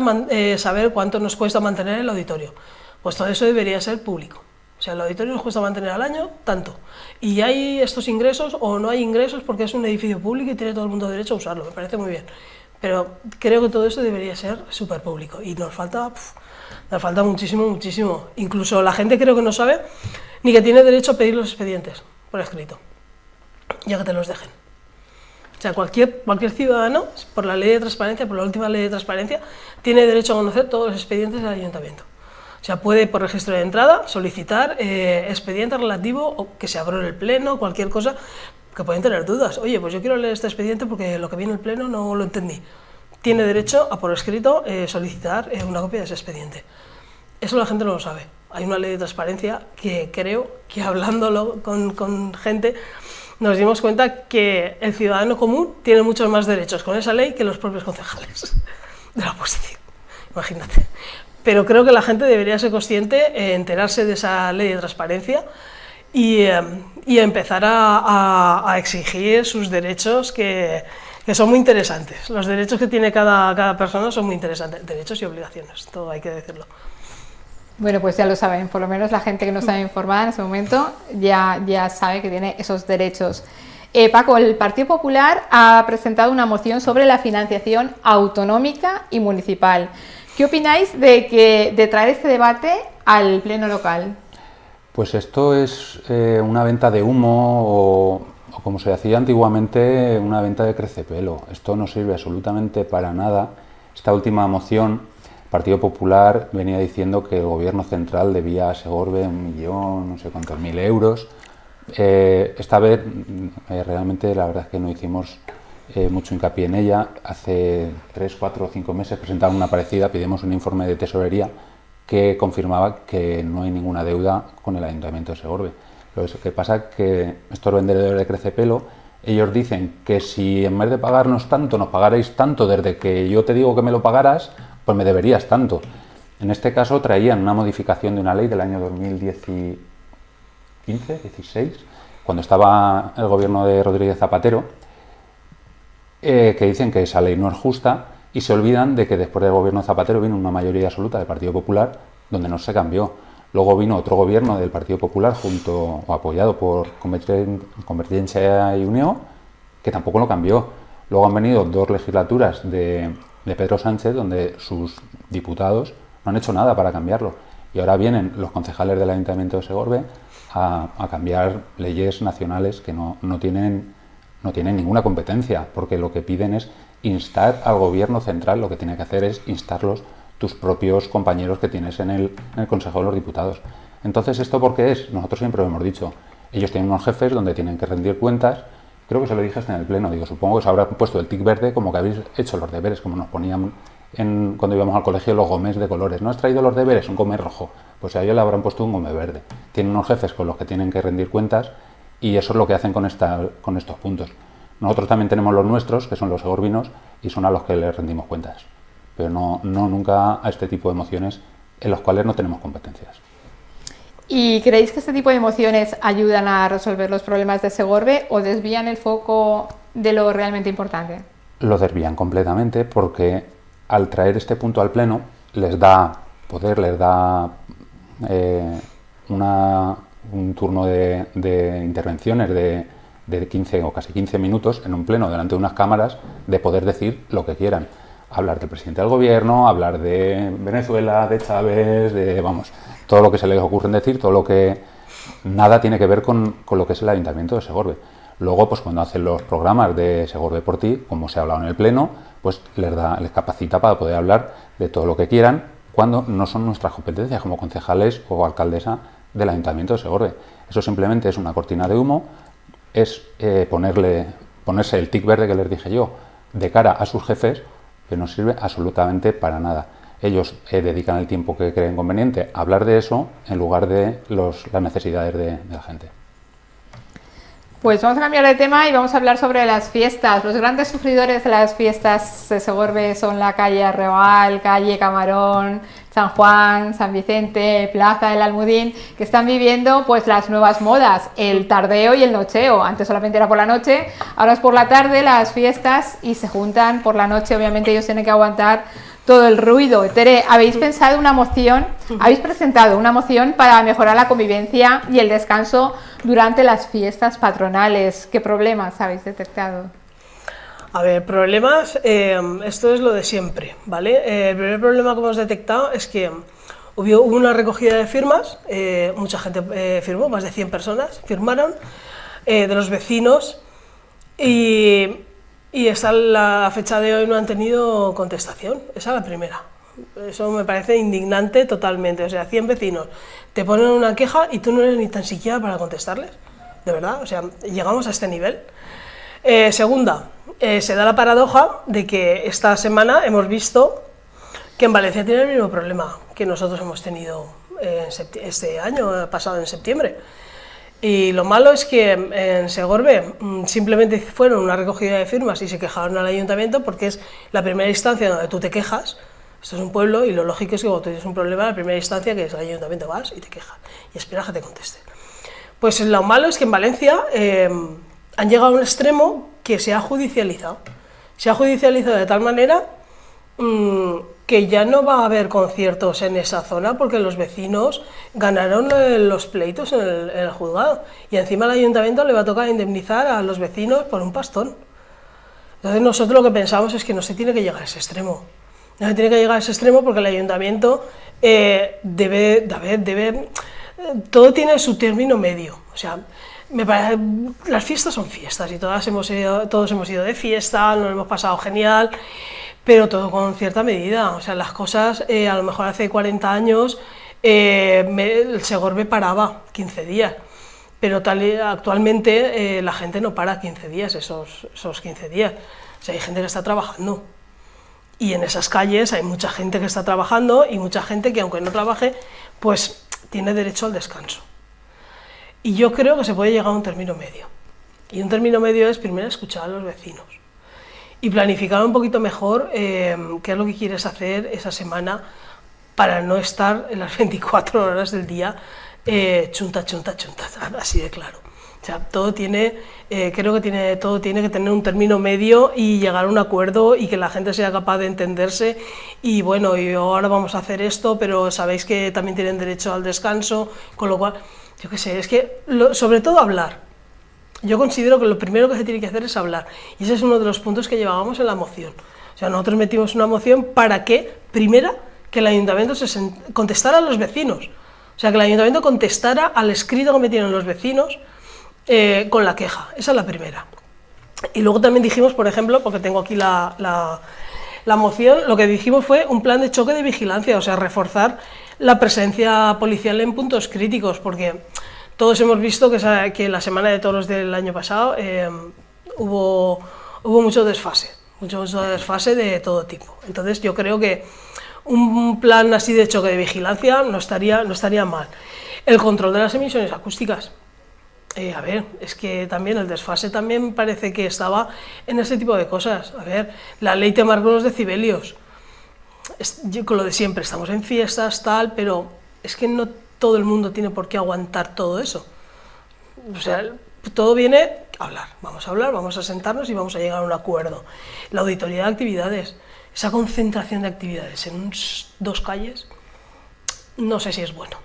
saber cuánto nos cuesta mantener el auditorio. Pues todo eso debería ser público. O sea, el auditorio nos cuesta mantener al año tanto. Y hay estos ingresos o no hay ingresos porque es un edificio público y tiene todo el mundo derecho a usarlo. Me parece muy bien. Pero creo que todo eso debería ser súper público. Y nos falta muchísimo, muchísimo. Incluso la gente creo que no sabe ni que tiene derecho a pedir los expedientes por escrito, ya que te los dejen. O sea, cualquier ciudadano, por la ley de transparencia, por la última ley de transparencia, tiene derecho a conocer todos los expedientes del ayuntamiento. O sea, puede por registro de entrada solicitar expediente relativo o que se abra el pleno, cualquier cosa, que pueden tener dudas. Oye, pues yo quiero leer este expediente porque lo que viene en el pleno no lo entendí. Tiene derecho a por escrito solicitar una copia de ese expediente. Eso la gente no lo sabe. Hay una ley de transparencia que creo que hablándolo con gente nos dimos cuenta que el ciudadano común tiene muchos más derechos con esa ley que los propios concejales de la oposición. Imagínate. Pero creo que la gente debería ser consciente, enterarse de esa ley de transparencia y empezar a exigir sus derechos, que son muy interesantes. Los derechos que tiene cada persona son muy interesantes, derechos y obligaciones, todo hay que decirlo. Bueno, pues ya lo saben, por lo menos la gente que no está informada en ese momento ya sabe que tiene esos derechos. Paco, el Partido Popular ha presentado una moción sobre la financiación autonómica y municipal. ¿Qué opináis de traer este debate al pleno local? Pues esto es una venta de humo o como se hacía antiguamente, una venta de crecepelo. Esto no sirve absolutamente para nada. Esta última moción, el Partido Popular venía diciendo que el gobierno central debía a Segorbe 1 millón, no sé cuántos mil euros. Esta vez realmente la verdad es que no hicimos mucho hincapié en ella. Hace 3, 4 o 5 meses presentaron una parecida, pedimos un informe de tesorería que confirmaba que no hay ninguna deuda con el Ayuntamiento de Segorbe. Lo que pasa es que estos vendedores de crecepelo, ellos dicen que si en vez de pagarnos tanto, nos pagarais tanto desde que yo te digo que me lo pagaras, pues me deberías tanto. En este caso traían una modificación de una ley del año 2015-16, cuando estaba el gobierno de Rodríguez Zapatero, que dicen que esa ley no es justa y se olvidan de que después del gobierno de Zapatero vino una mayoría absoluta del Partido Popular donde no se cambió. Luego vino otro gobierno del Partido Popular apoyado por Convergencia y Unió, que tampoco lo cambió. Luego han venido 2 legislaturas de Pedro Sánchez donde sus diputados no han hecho nada para cambiarlo. Y ahora vienen los concejales del Ayuntamiento de Segorbe a cambiar leyes nacionales que no tienen ninguna competencia, porque lo que piden es instar al gobierno central, lo que tiene que hacer es instarlos tus propios compañeros que tienes en el Consejo de los Diputados. Entonces, ¿esto por qué es? Nosotros siempre lo hemos dicho. Ellos tienen unos jefes donde tienen que rendir cuentas. Creo que se lo dijiste en el pleno. Digo, supongo que se habrá puesto el tic verde como que habéis hecho los deberes, como nos ponían cuando íbamos al colegio los gomés de colores. ¿No has traído los deberes? Un gomés rojo. Pues a ellos le habrán puesto un gome verde. Tienen unos jefes con los que tienen que rendir cuentas y eso es lo que hacen con estos puntos. Nosotros también tenemos los nuestros, que son los segorbinos, y son a los que les rendimos cuentas. Pero no nunca a este tipo de emociones en los cuales no tenemos competencias. ¿Y creéis que este tipo de emociones ayudan a resolver los problemas de Segorbe o desvían el foco de lo realmente importante? Lo desvían completamente porque al traer este punto al pleno les da poder, les da un turno de intervenciones de 15 o casi 15 minutos en un pleno delante de unas cámaras de poder decir lo que quieran. Hablar del presidente del gobierno, hablar de Venezuela, de Chávez, todo lo que se les ocurre decir, todo lo que nada tiene que ver con lo que es el Ayuntamiento de Segorbe. Luego, pues cuando hacen los programas de Segorbe por ti, como se ha hablado en el pleno, pues les capacita para poder hablar de todo lo que quieran cuando no son nuestras competencias como concejales o alcaldesa del Ayuntamiento de Segorbe. Eso simplemente es una cortina de humo, es ponerse el tic verde que les dije yo de cara a sus jefes, que no sirve absolutamente para nada. Ellos dedican el tiempo que creen conveniente a hablar de eso en lugar de las necesidades de la gente. Pues vamos a cambiar de tema y vamos a hablar sobre las fiestas. Los grandes sufridores de las fiestas de Segorbe son la calle Arrebal, calle Camarón, San Juan, San Vicente, Plaza del Almudín, que están viviendo pues las nuevas modas, el tardeo y el nocheo. Antes solamente era por la noche, ahora es por la tarde las fiestas y se juntan por la noche. Obviamente ellos tienen que aguantar todo el ruido. Tere, ¿habéis presentado una moción para mejorar la convivencia y el descanso durante las fiestas patronales? ¿Qué problemas habéis detectado? A ver, problemas, esto es lo de siempre, ¿vale? El primer problema que hemos detectado es que hubo una recogida de firmas, mucha gente firmó, más de 100 personas firmaron, de los vecinos, y hasta la fecha de hoy no han tenido contestación. Esa es la primera. Eso me parece indignante totalmente. O sea, 100 vecinos te ponen una queja y tú no eres ni tan siquiera para contestarles. De verdad, o sea, llegamos a este nivel. Segunda, se da la paradoja de que esta semana hemos visto que en Valencia tiene el mismo problema que nosotros hemos tenido este año pasado en septiembre. Y lo malo es que en Segorbe simplemente fueron una recogida de firmas y se quejaron al ayuntamiento porque es la primera instancia donde tú te quejas. Esto es un pueblo y lo lógico es que cuando tienes un problema, la primera instancia que es el ayuntamiento vas y te quejas y esperas que te conteste. Pues lo malo es que en Valencia han llegado a un extremo que se ha judicializado. Se ha judicializado de tal manera que ya no va a haber conciertos en esa zona porque los vecinos ganaron los pleitos en el juzgado y encima el ayuntamiento le va a tocar indemnizar a los vecinos por un pastón. Entonces nosotros lo que pensamos es que no se tiene que llegar a ese extremo. No se tiene que llegar a ese extremo porque el ayuntamiento todo tiene su término medio. O sea, las fiestas son fiestas y todos hemos ido de fiesta, nos hemos pasado genial, pero todo con cierta medida. O sea, las cosas, a lo mejor hace 40 años el Segorbe paraba 15 días, pero actualmente la gente no para 15 días, esos 15 días. O sea, hay gente que está trabajando. Y en esas calles hay mucha gente que está trabajando y mucha gente que, aunque no trabaje, pues tiene derecho al descanso. Y yo creo que se puede llegar a un término medio. Y un término medio es primero escuchar a los vecinos y planificar un poquito mejor qué es lo que quieres hacer esa semana para no estar en las 24 horas del día chunta, así de claro. O sea, todo tiene que tener un término medio y llegar a un acuerdo y que la gente sea capaz de entenderse y bueno, y ahora vamos a hacer esto, pero sabéis que también tienen derecho al descanso, con lo cual, yo qué sé, es que sobre todo hablar. Yo considero que lo primero que se tiene que hacer es hablar y ese es uno de los puntos que llevábamos en la moción. O sea, nosotros metimos una moción para que, primera, que el ayuntamiento contestara a los vecinos. O sea, que el ayuntamiento contestara al escrito que metieron los vecinos con la queja. Esa es la primera. Y luego también dijimos, por ejemplo, porque tengo aquí la moción, lo que dijimos fue un plan de choque de vigilancia, o sea, reforzar la presencia policial en puntos críticos, porque todos hemos visto que la Semana de Toros del año pasado hubo mucho desfase de todo tipo. Entonces yo creo que un plan así de choque de vigilancia no estaría mal. El control de las emisiones acústicas. A ver, es que también el desfase también parece que estaba en ese tipo de cosas. A ver, la ley te marca unos decibelios. Con lo de siempre, estamos en fiestas, tal, pero es que no todo el mundo tiene por qué aguantar todo eso. O sea, todo viene a hablar, vamos a sentarnos y vamos a llegar a un acuerdo. La auditoría de actividades, esa concentración de actividades en 2 calles, no sé si es bueno.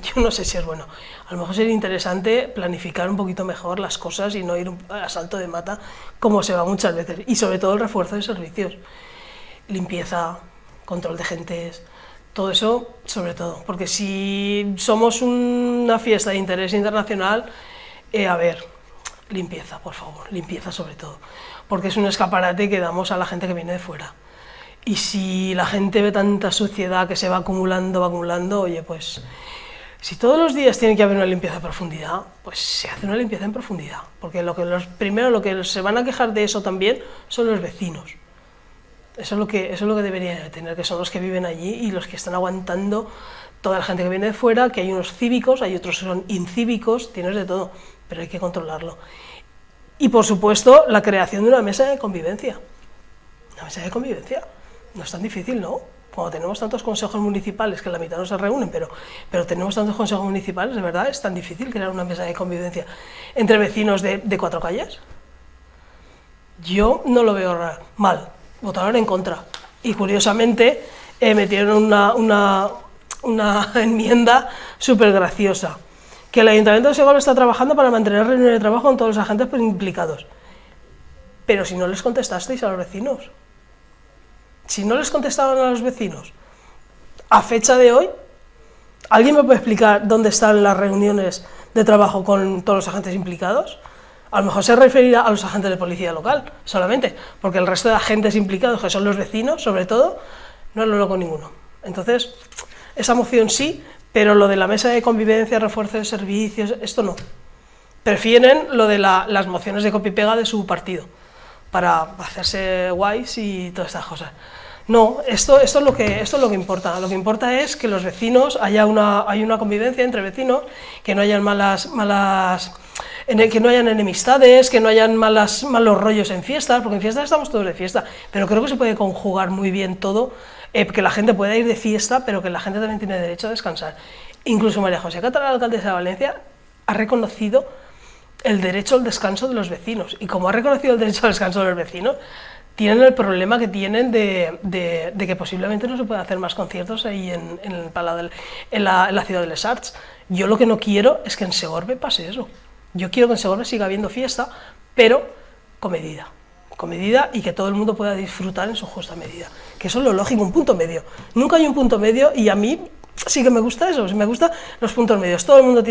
Yo no sé si es bueno. A lo mejor sería interesante planificar un poquito mejor las cosas y no ir a salto de mata como se va muchas veces. Y sobre todo el refuerzo de servicios. Limpieza, control de gentes, todo eso sobre todo. Porque si somos una fiesta de interés internacional, a ver, limpieza, por favor, limpieza sobre todo. Porque es un escaparate que damos a la gente que viene de fuera. Y si la gente ve tanta suciedad que se va acumulando, oye, pues... Si todos los días tiene que haber una limpieza de profundidad, pues se hace una limpieza en profundidad, porque primero lo que se van a quejar de eso también son los vecinos. Eso es lo que deberían de tener, que son los que viven allí y los que están aguantando toda la gente que viene de fuera, que hay unos cívicos, hay otros que son incívicos, tienes de todo, pero hay que controlarlo. Y por supuesto, la creación de una mesa de convivencia. Una mesa de convivencia. No es tan difícil, ¿no? Cuando tenemos tantos consejos municipales, que la mitad no se reúnen, pero tenemos tantos consejos municipales, de verdad, es tan difícil crear una mesa de convivencia entre vecinos de 4 calles. Yo no lo veo mal, votaron en contra. Y curiosamente metieron una enmienda súper graciosa, que el Ayuntamiento de Segovia está trabajando para mantener reuniones de trabajo con todos los agentes implicados. Pero si no les contestasteis a los vecinos. Si no les contestaban a los vecinos, a fecha de hoy, ¿alguien me puede explicar dónde están las reuniones de trabajo con todos los agentes implicados? A lo mejor se referirá a los agentes de policía local, solamente, porque el resto de agentes implicados, que son los vecinos, sobre todo, no lo logro ninguno. Entonces, esa moción sí, pero lo de la mesa de convivencia, refuerzo de servicios, esto no. Prefieren lo de las mociones de copia y pega de su partido, para hacerse guays y todas estas cosas. No, esto es lo que importa. Lo que importa es que los vecinos, haya una convivencia entre vecinos, que no hayan que no hayan enemistades, que no hayan malos rollos en fiestas, porque en fiestas estamos todos de fiesta, pero creo que se puede conjugar muy bien todo, que la gente pueda ir de fiesta, pero que la gente también tiene derecho a descansar. Incluso María José Cata, la alcaldesa de Valencia, ha reconocido el derecho al descanso de los vecinos, y como ha reconocido el derecho al descanso de los vecinos, tienen el problema que tienen de que posiblemente no se puedan hacer más conciertos ahí en el Palau en la ciudad de Les Arts. Yo lo que no quiero es que en Segorbe pase eso. Yo quiero que en Segorbe siga habiendo fiesta, pero con medida y que todo el mundo pueda disfrutar en su justa medida. Que eso es lo lógico, un punto medio. Nunca hay un punto medio y a mí sí que me gusta eso, me gustan los puntos medios. Todo el mundo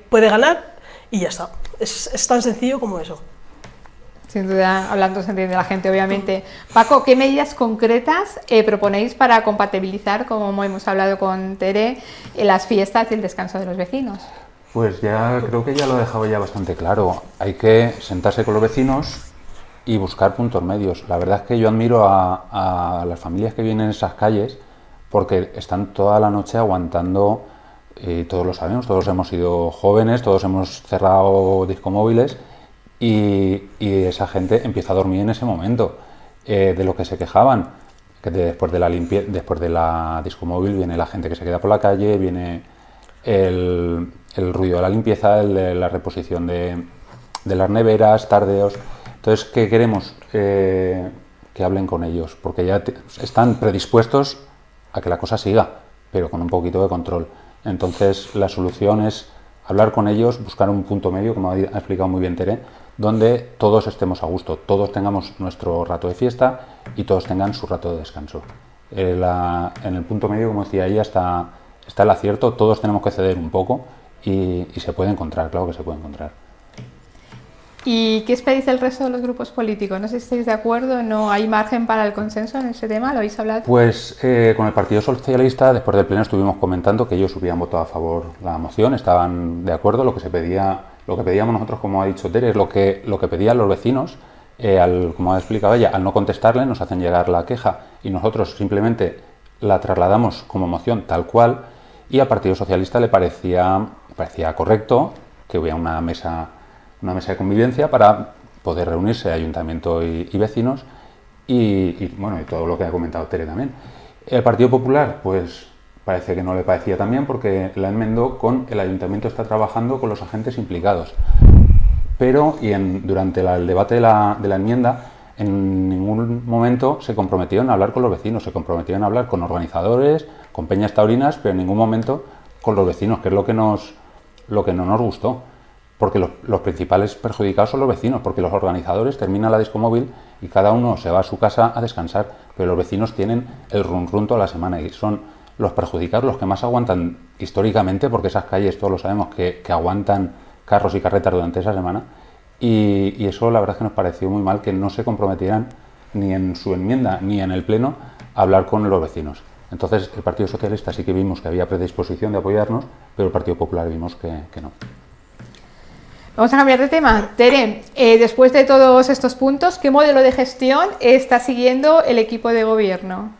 puede ganar y ya está. Es tan sencillo como eso. Sin duda, hablando se entiende la gente, obviamente. Paco, ¿qué medidas concretas proponéis para compatibilizar, como hemos hablado con Tere, las fiestas y el descanso de los vecinos? Pues ya creo que ya lo he dejado ya bastante claro. Hay que sentarse con los vecinos y buscar puntos medios. La verdad es que yo admiro a las familias que vienen en esas calles porque están toda la noche aguantando, todos lo sabemos, todos hemos sido jóvenes, todos hemos cerrado discomóviles y esa gente empieza a dormir en ese momento. De lo que se quejaban, que después de la discomóvil viene la gente que se queda por la calle, viene el ruido de la limpieza, el de la reposición de las neveras, tardeos. Entonces, ¿qué queremos? Que hablen con ellos, porque ya están predispuestos a que la cosa siga, pero con un poquito de control. Entonces, la solución es hablar con ellos, buscar un punto medio, como ha explicado muy bien Tere, donde todos estemos a gusto, todos tengamos nuestro rato de fiesta y todos tengan su rato de descanso. En el punto medio, como decía ella, está el acierto, todos tenemos que ceder un poco y se puede encontrar, claro que se puede encontrar. ¿Y qué esperáis del resto de los grupos políticos? No sé si estáis de acuerdo, ¿no hay margen para el consenso en ese tema? ¿Lo habéis hablado? Pues con el Partido Socialista, después del pleno estuvimos comentando que ellos hubieran votado a favor de la moción, estaban de acuerdo, lo que pedíamos nosotros, como ha dicho Tere, es lo que pedían los vecinos, como ha explicado ella, al no contestarle nos hacen llegar la queja y nosotros simplemente la trasladamos como moción tal cual y al Partido Socialista le parecía correcto que hubiera una mesa de convivencia para poder reunirse ayuntamiento y vecinos y todo lo que ha comentado Tere también. El Partido Popular, pues parece que no le parecía tan bien porque la enmendó con el ayuntamiento está trabajando con los agentes implicados. Pero durante el debate de la enmienda, en ningún momento se comprometieron a hablar con los vecinos, se comprometieron a hablar con organizadores, con peñas taurinas, pero en ningún momento con los vecinos, que es lo que no nos gustó. Porque los principales perjudicados son los vecinos, porque los organizadores terminan la discomóvil y cada uno se va a su casa a descansar, pero los vecinos tienen el run toda la semana y son los perjudicados los que más aguantan históricamente, porque esas calles todos lo sabemos que aguantan carros y carretas durante esa semana y eso la verdad es que nos pareció muy mal que no se comprometieran ni en su enmienda ni en el pleno a hablar con los vecinos. Entonces el Partido Socialista sí que vimos que había predisposición de apoyarnos, pero el Partido Popular vimos que no. Vamos a cambiar de tema. Tere, después de todos estos puntos, ¿qué modelo de gestión está siguiendo el equipo de gobierno?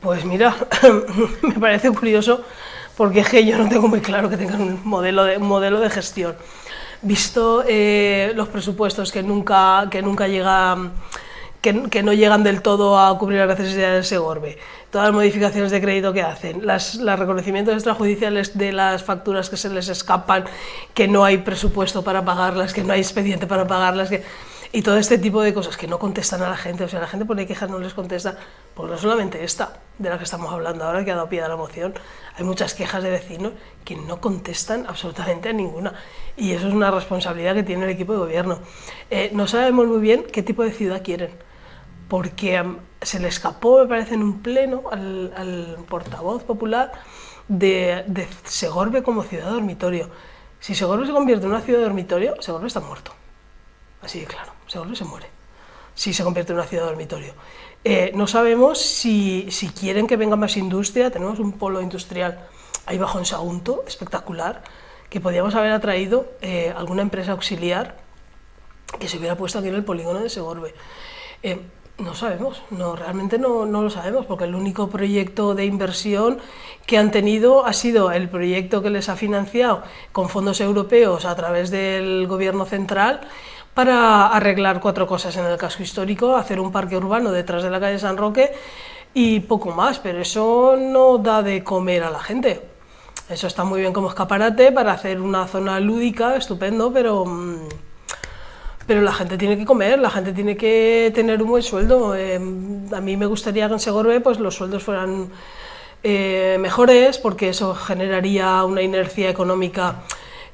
Pues mira, me parece curioso porque es que yo no tengo muy claro que tengan un modelo de gestión. Visto los presupuestos que nunca llegan, que no llegan del todo a cubrir las necesidades del Segorbe, todas las modificaciones de crédito que hacen, los reconocimientos extrajudiciales de las facturas que se les escapan, que no hay presupuesto para pagarlas, que no hay expediente para pagarlas, y todo este tipo de cosas que no contestan a la gente, o sea, la gente pone quejas, no les contesta, porque no solamente esta, de la que estamos hablando ahora, que ha dado pie a la moción, hay muchas quejas de vecinos que no contestan absolutamente a ninguna, y eso es una responsabilidad que tiene el equipo de gobierno. No sabemos muy bien qué tipo de ciudad quieren, porque se le escapó, me parece, en un pleno al portavoz popular de Segorbe como ciudad dormitorio. Si Segorbe se convierte en una ciudad dormitorio, Segorbe está muerto. Así de claro, Segorbe se muere si se convierte en una ciudad dormitorio. No sabemos si quieren que venga más industria. Tenemos un polo industrial ahí bajo en Sagunto, espectacular, que podíamos haber atraído alguna empresa auxiliar que se hubiera puesto aquí en el polígono de Segorbe. No sabemos, realmente no lo sabemos, porque el único proyecto de inversión que han tenido ha sido el proyecto que les ha financiado con fondos europeos a través del gobierno central para arreglar 4 cosas en el casco histórico, hacer un parque urbano detrás de la calle San Roque y poco más, pero eso no da de comer a la gente. Eso está muy bien como escaparate para hacer una zona lúdica, estupendo, pero la gente tiene que comer, la gente tiene que tener un buen sueldo. A mí me gustaría que en Segorbe pues, los sueldos fueran mejores, porque eso generaría una inercia económica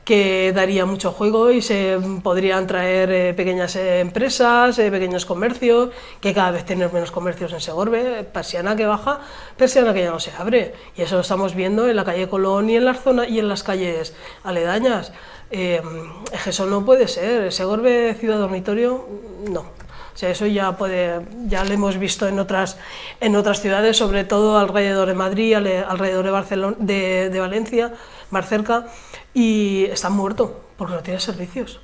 que daría mucho juego y se podrían traer pequeñas empresas, pequeños comercios, que cada vez tienen menos comercios en Segorbe, persiana que baja, persiana que ya no se abre, y eso lo estamos viendo en la calle Colón y en las zonas y en las calles aledañas. Eso no puede ser. Segorbe ciudad dormitorio, no. O sea, eso ya lo hemos visto en otras ciudades, sobre todo alrededor de Madrid, alrededor de Barcelona, de Valencia, más cerca, y está muerto porque no tiene servicios.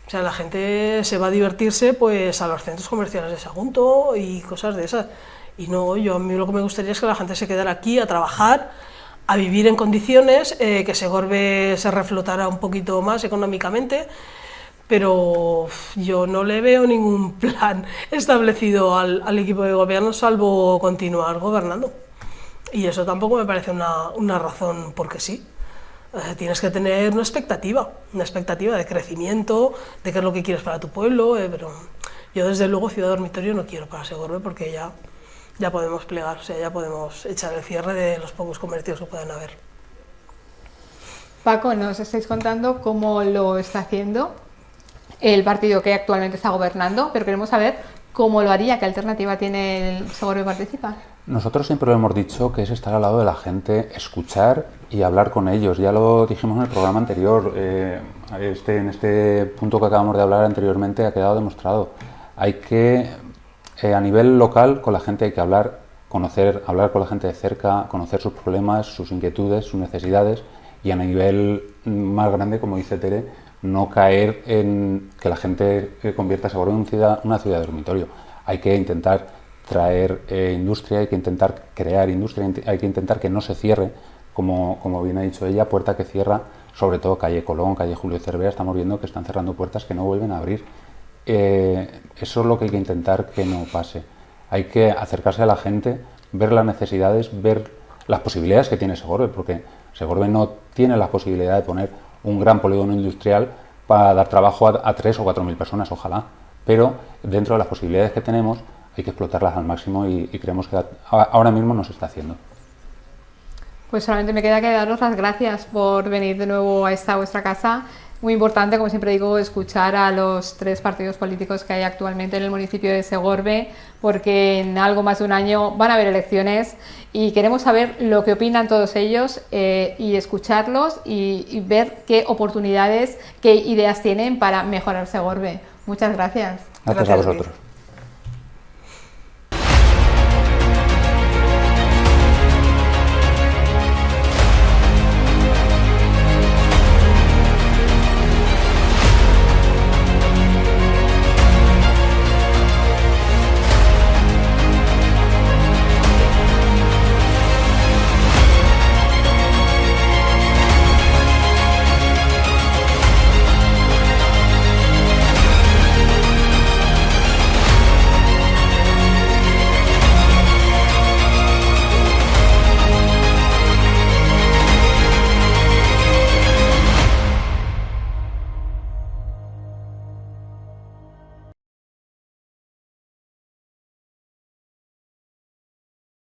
O sea, la gente se va a divertirse pues a los centros comerciales de Sagunto y cosas de esas. Y no, a mí lo que me gustaría es que la gente se quedara aquí a trabajar, a vivir en condiciones, que Segorbe se reflotara un poquito más económicamente, pero yo no le veo ningún plan establecido al equipo de gobierno salvo continuar gobernando. Y eso tampoco me parece una razón porque sí. Tienes que tener una expectativa de crecimiento, de qué es lo que quieres para tu pueblo, pero yo desde luego ciudad dormitorio no quiero para Segorbe porque ya podemos plegar, o sea, ya podemos echar el cierre de los pocos comercios que puedan haber. Paco, nos estáis contando cómo lo está haciendo el partido que actualmente está gobernando, pero queremos saber cómo lo haría, qué alternativa tiene el Segorbe Participa. Nosotros siempre lo hemos dicho que es estar al lado de la gente, escuchar y hablar con ellos. Ya lo dijimos en el programa anterior, en este punto que acabamos de hablar anteriormente ha quedado demostrado. Hay que, a nivel local, con la gente hay que hablar con la gente de cerca, conocer sus problemas, sus inquietudes, sus necesidades, y a nivel más grande, como dice Tere, no caer en que la gente convierta a Segorbe en una ciudad dormitorio. Hay que intentar traer industria, hay que intentar crear industria, hay que intentar que no se cierre, como bien ha dicho ella, puerta que cierra, sobre todo calle Colón, calle Julio Cervera, estamos viendo que están cerrando puertas que no vuelven a abrir. Eso es lo que hay que intentar que no pase. Hay que acercarse a la gente, ver las necesidades, ver las posibilidades que tiene Segorbe, porque Segorbe no tiene la posibilidad de poner un gran polígono industrial para dar trabajo a 3 o 4.000 personas, ojalá, pero dentro de las posibilidades que tenemos hay que explotarlas al máximo y creemos que ahora mismo no se está haciendo. Pues solamente me queda que daros las gracias por venir de nuevo a esta vuestra casa. Muy importante, como siempre digo, escuchar a los 3 partidos políticos que hay actualmente en el municipio de Segorbe, porque en algo más de un año van a haber elecciones y queremos saber lo que opinan todos ellos y escucharlos y ver qué oportunidades, qué ideas tienen para mejorar Segorbe. Muchas gracias. Gracias a vosotros.